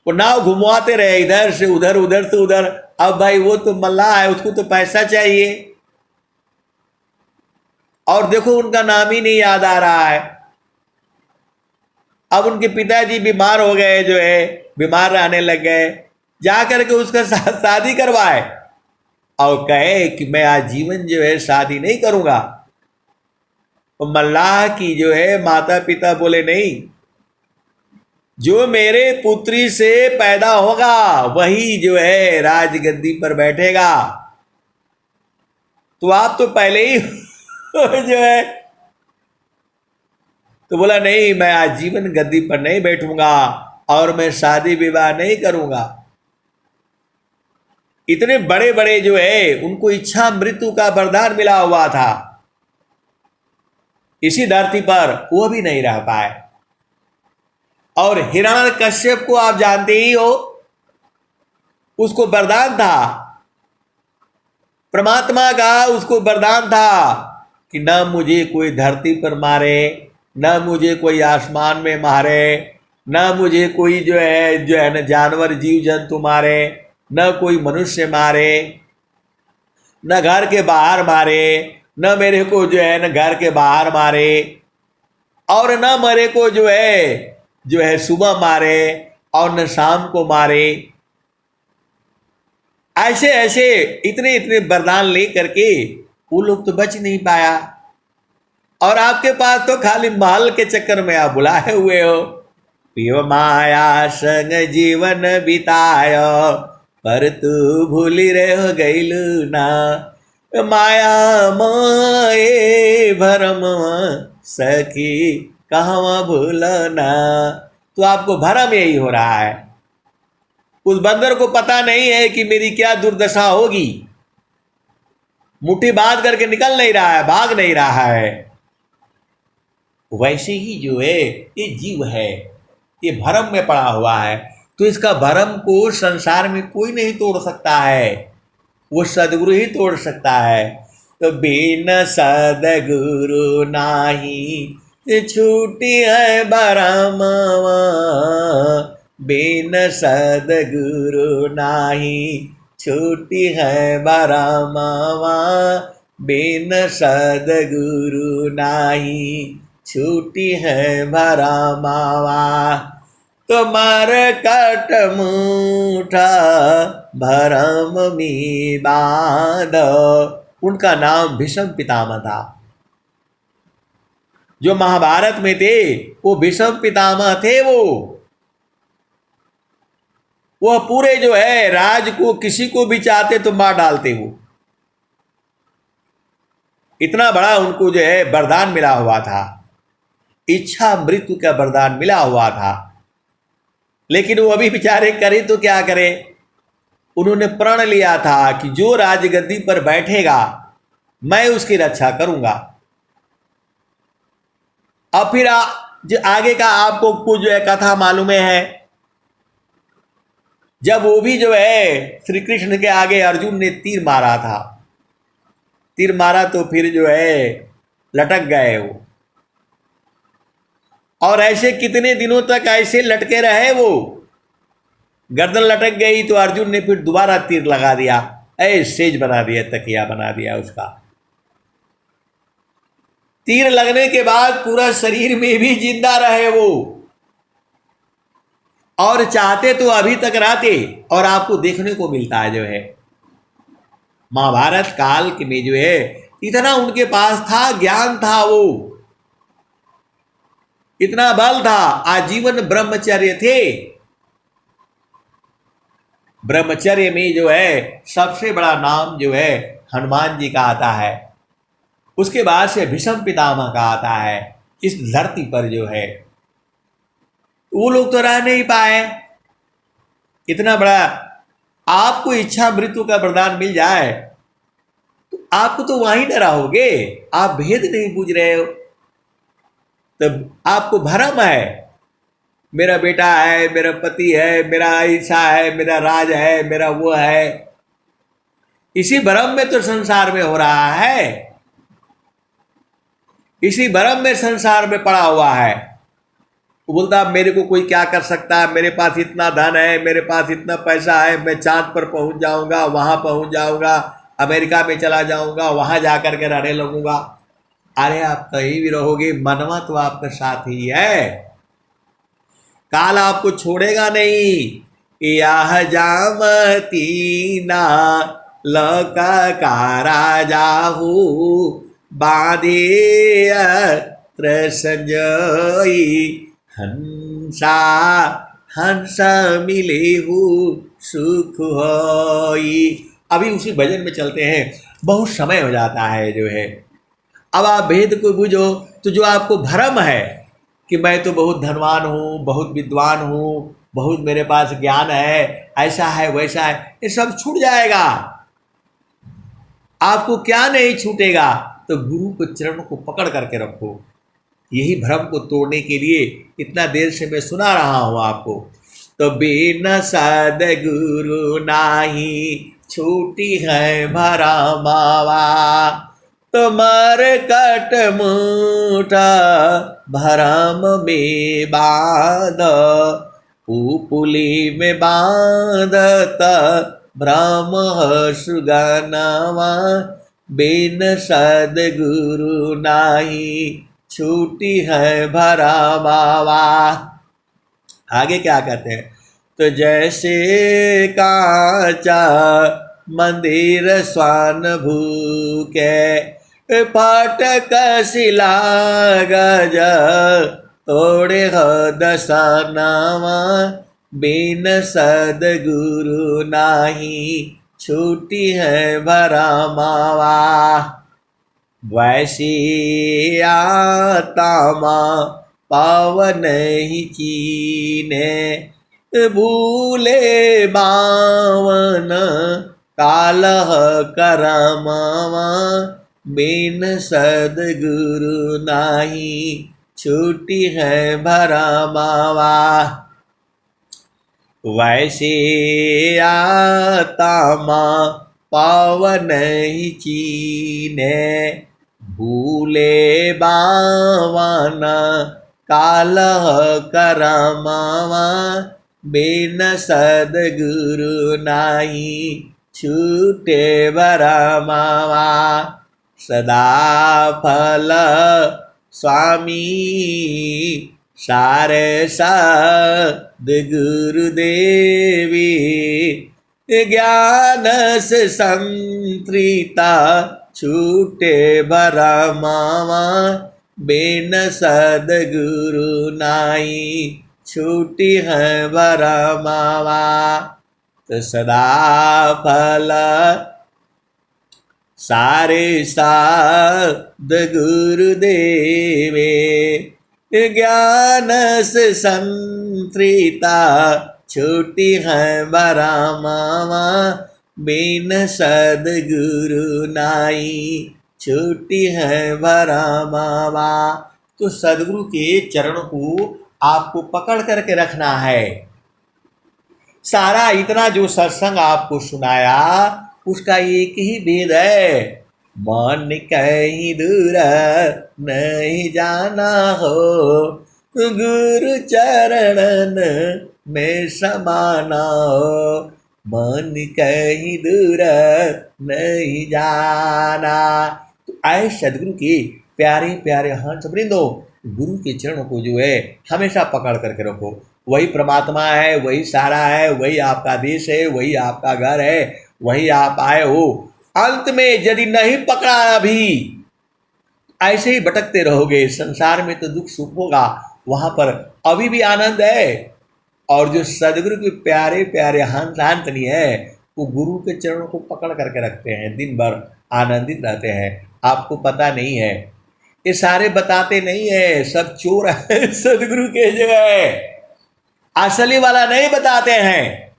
वो नाव घुमवाते रहे, इधर से उधर, उधर से उधर। अब भाई वो तो मल्लाह है, उसको तो पैसा चाहिए, और देखो उनका नाम ही नहीं याद आ रहा है। अब उनके पिताजी बीमार हो गए, जो है बीमार रहने लग गए। जाकर के उसका शादी करवाए और कहे कि मैं आजीवन जो है शादी नहीं करूंगा। तो मल्लाह की जो है माता पिता बोले नहीं, जो मेरे पुत्री से पैदा होगा वही जो है राजगद्दी पर बैठेगा। तो आप तो पहले ही जो है, तो बोला नहीं, मैं आजीवन गद्दी पर नहीं बैठूंगा और मैं शादी विवाह नहीं करूंगा। इतने बड़े बड़े जो है उनको इच्छा मृत्यु का वरदान मिला हुआ था, इसी धरती पर वो भी नहीं रह पाए। और हिरण्यकश्यप को आप जानते ही हो, उसको वरदान था, परमात्मा का उसको वरदान था कि न मुझे कोई धरती पर मारे, न मुझे कोई आसमान में मारे, न मुझे कोई जो है न जानवर जीव जंतु मारे, न कोई मनुष्य मारे, न घर के बाहर मारे, न मेरे को जो है न घर के बाहर मारे, और न मेरे को जो है सुबह मारे और न शाम को मारे। ऐसे ऐसे इतने इतने वरदान ले करके वो लोग तो बच नहीं पाया। और आपके पास तो खाली माल के चक्कर में आप बुलाए हुए हो। पियो माया संग जीवन बितायो, पर तू भूली रह गईलू ना, माया माए भरम सखी कहवा भूलना। तो आपको भरम यही हो रहा है, उस बंदर को पता नहीं है कि मेरी क्या दुर्दशा होगी। मुट्ठी बांध करके निकल नहीं रहा है, भाग नहीं रहा है। वैसे ही जो है ये जीव है, ये भरम में पड़ा हुआ है। तो इसका भरम को संसार में कोई नहीं तोड़ सकता है, वो सदगुरु ही तोड़ सकता है। तो बिन सदगुरु नाही छूटी है भरमवा, बिन सदगुरु नाही छूटी है भरमवा, बिन सदगुरु नाही छूटी है भरमवा। तुम्हार कट मुठा भरम में बांध। उनका नाम भीष्म पितामह था। जो महाभारत में थे वो भीष्म पितामह थे। वो पूरे जो है राज को किसी को भी चाहते तो मार डालते। वो इतना बड़ा उनको जो है वरदान मिला हुआ था, इच्छा मृत्यु का वरदान मिला हुआ था। लेकिन वो अभी बेचारे करे तो क्या करे, उन्होंने प्रण लिया था कि जो राजगद्दी पर बैठेगा मैं उसकी रक्षा करूंगा। अब फिर जो आगे का आपको कुछ जो है कथा मालूम है, जब वो भी जो है श्री कृष्ण के आगे अर्जुन ने तीर मारा था, तीर मारा तो फिर जो है लटक गए वो, और ऐसे कितने दिनों तक ऐसे लटके रहे वो, गर्दन लटक गई तो अर्जुन ने फिर दोबारा तीर लगा दिया, सेज बना दिया, तकिया बना दिया उसका। तीर लगने के बाद पूरा शरीर में भी जिंदा रहे वो, और चाहते तो अभी तक रहते। और आपको देखने को मिलता है जो है महाभारत काल के में जो है इतना उनके पास था, ज्ञान था, वो इतना बल था, आजीवन ब्रह्मचर्य थे। ब्रह्मचर्य में जो है सबसे बड़ा नाम जो है हनुमान जी का आता है, उसके बाद से भीष्म पितामह का आता है। इस धरती पर जो है वो लोग तो रह नहीं पाए। इतना बड़ा आपको इच्छा मृत्यु का वरदान मिल जाए तो आपको तो वहीं न रहोगे। आप भेद नहीं बूझ रहे हो, तब आपको भ्रम है, मेरा बेटा है, मेरा पति है, मेरा ऐसा है, मेरा राज है, मेरा वो है। इसी भ्रम में तो संसार में हो रहा है, इसी भ्रम में संसार में पड़ा हुआ है। वो बोलता मेरे को कोई क्या कर सकता है, मेरे पास इतना धन है, मेरे पास इतना पैसा है, मैं चांद पर पहुंच जाऊंगा, वहां पहुंच जाऊंगा, अमेरिका में चला जाऊंगा, वहां जाकर के रहने लगूंगा। अरे आप कहीं भी रहोगे, मनवा तो आपका साथ ही है, काल आपको छोड़ेगा नहीं। यह जामती ना लका का राजाहू बाधे संजयी हंसा हंस मिले सुख होई। अभी उसी भजन में चलते हैं, बहुत समय हो जाता है जो है। अब आप भेद को बुझो तो जो आपको भ्रम है कि मैं तो बहुत धनवान हूँ, बहुत विद्वान हूँ, बहुत मेरे पास ज्ञान है, ऐसा है वैसा है, ये सब छूट जाएगा। आपको क्या नहीं छूटेगा, तो गुरु के चरण को पकड़ करके रखो। यही भ्रम को तोड़ने के लिए इतना देर से मैं सुना रहा हूँ आपको। तो बिन सद्गुरु नाही छूटी है भरमावा, तो मरकट मुठा भरम में बांध, पुपुली में बांधत भ्रम सुगनवा, बिन सद्गुरु नाही छूटी है भरमावा। आगे क्या कहते हैं, तो जैसे कांचा मंदिर स्वान भूके, फाटक शिला गज तोड़े हो दसनावा, बिन सद्गुरु नाही छूटी है भरमावा। वैसी आत्मा पावन ही कीने, भूले बावन कालह करमावा, बिन सद्गुरु नाही छूटी है भरमावा। वैसे आत्मा पावन ही चीने, भूले बावन कालह करमावा, बिन सद्गुरु नाही छूटे भरमावा। सदा फल स्वामी सारे सद्गुरुदेवी, ज्ञान से संतृता छूटे भरमावा, बिन सदगुरु नाई, छूटी है भरमावा। तो सदा फल सारे सद्गुरु देवे, ज्ञान से संतृता, छूटी है भरमावा। बिन सदगुरु नाई, छूटी है भरमावा। तो सदगुरु के चरण को आपको पकड़ करके रखना है। सारा इतना जो सत्संग आपको सुनाया उसका एक ही भेद है, मन कहीं दूर नहीं जाना हो, गुरु चरणन में समाना हो। मन कहीं दूर नहीं जाना। तो आए सदगुरु के प्यारे प्यारे हंस वृंदो, गुरु के चरणों को जो है हमेशा पकड़ करके रखो। वही परमात्मा है, वही सारा है, वही आपका देश है, वही आपका घर है, वही आप आए हो। अंत में यदि नहीं पकड़ा अभी, ऐसे ही भटकते रहोगे। संसार में तो दुख सुख होगा, वहां पर अभी भी आनंद है। और जो सदगुरु के प्यारे प्यारे हंस हंसनी है, वो गुरु के चरणों को पकड़ करके रखते हैं, दिन भर आनंदित रहते हैं। आपको पता नहीं है, ये सारे बताते नहीं है, सब चोर है सदगुरु के जो है, असली वाला नहीं बताते हैं।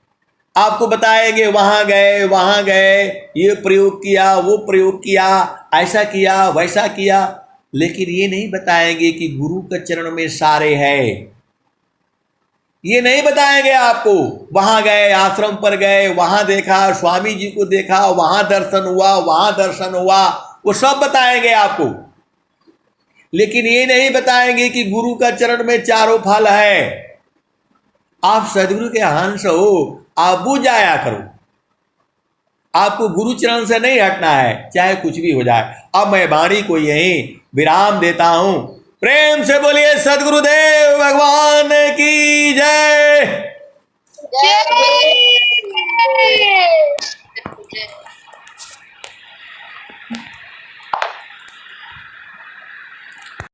आपको बताएंगे वहां गए, ये प्रयोग किया, वो प्रयोग किया, ऐसा किया, वैसा किया, लेकिन ये नहीं बताएंगे कि गुरु के चरण में सारे है। ये नहीं बताएंगे आपको। वहां गए, आश्रम पर गए, वहां देखा, स्वामी जी को देखा, वहां दर्शन हुआ, वहां दर्शन हुआ, वो सब बताएंगे आपको। लेकिन ये नहीं बताएंगे कि गुरु का चरण में चारों फल है। आप सदगुरु के हंस हो, आप बुझ जाया करो। आपको गुरु चरण से नहीं हटना है, चाहे कुछ भी हो जाए। अब मैं वाणी को यहीं विराम देता हूं। प्रेम से बोलिए सदगुरुदेव भगवान की जय।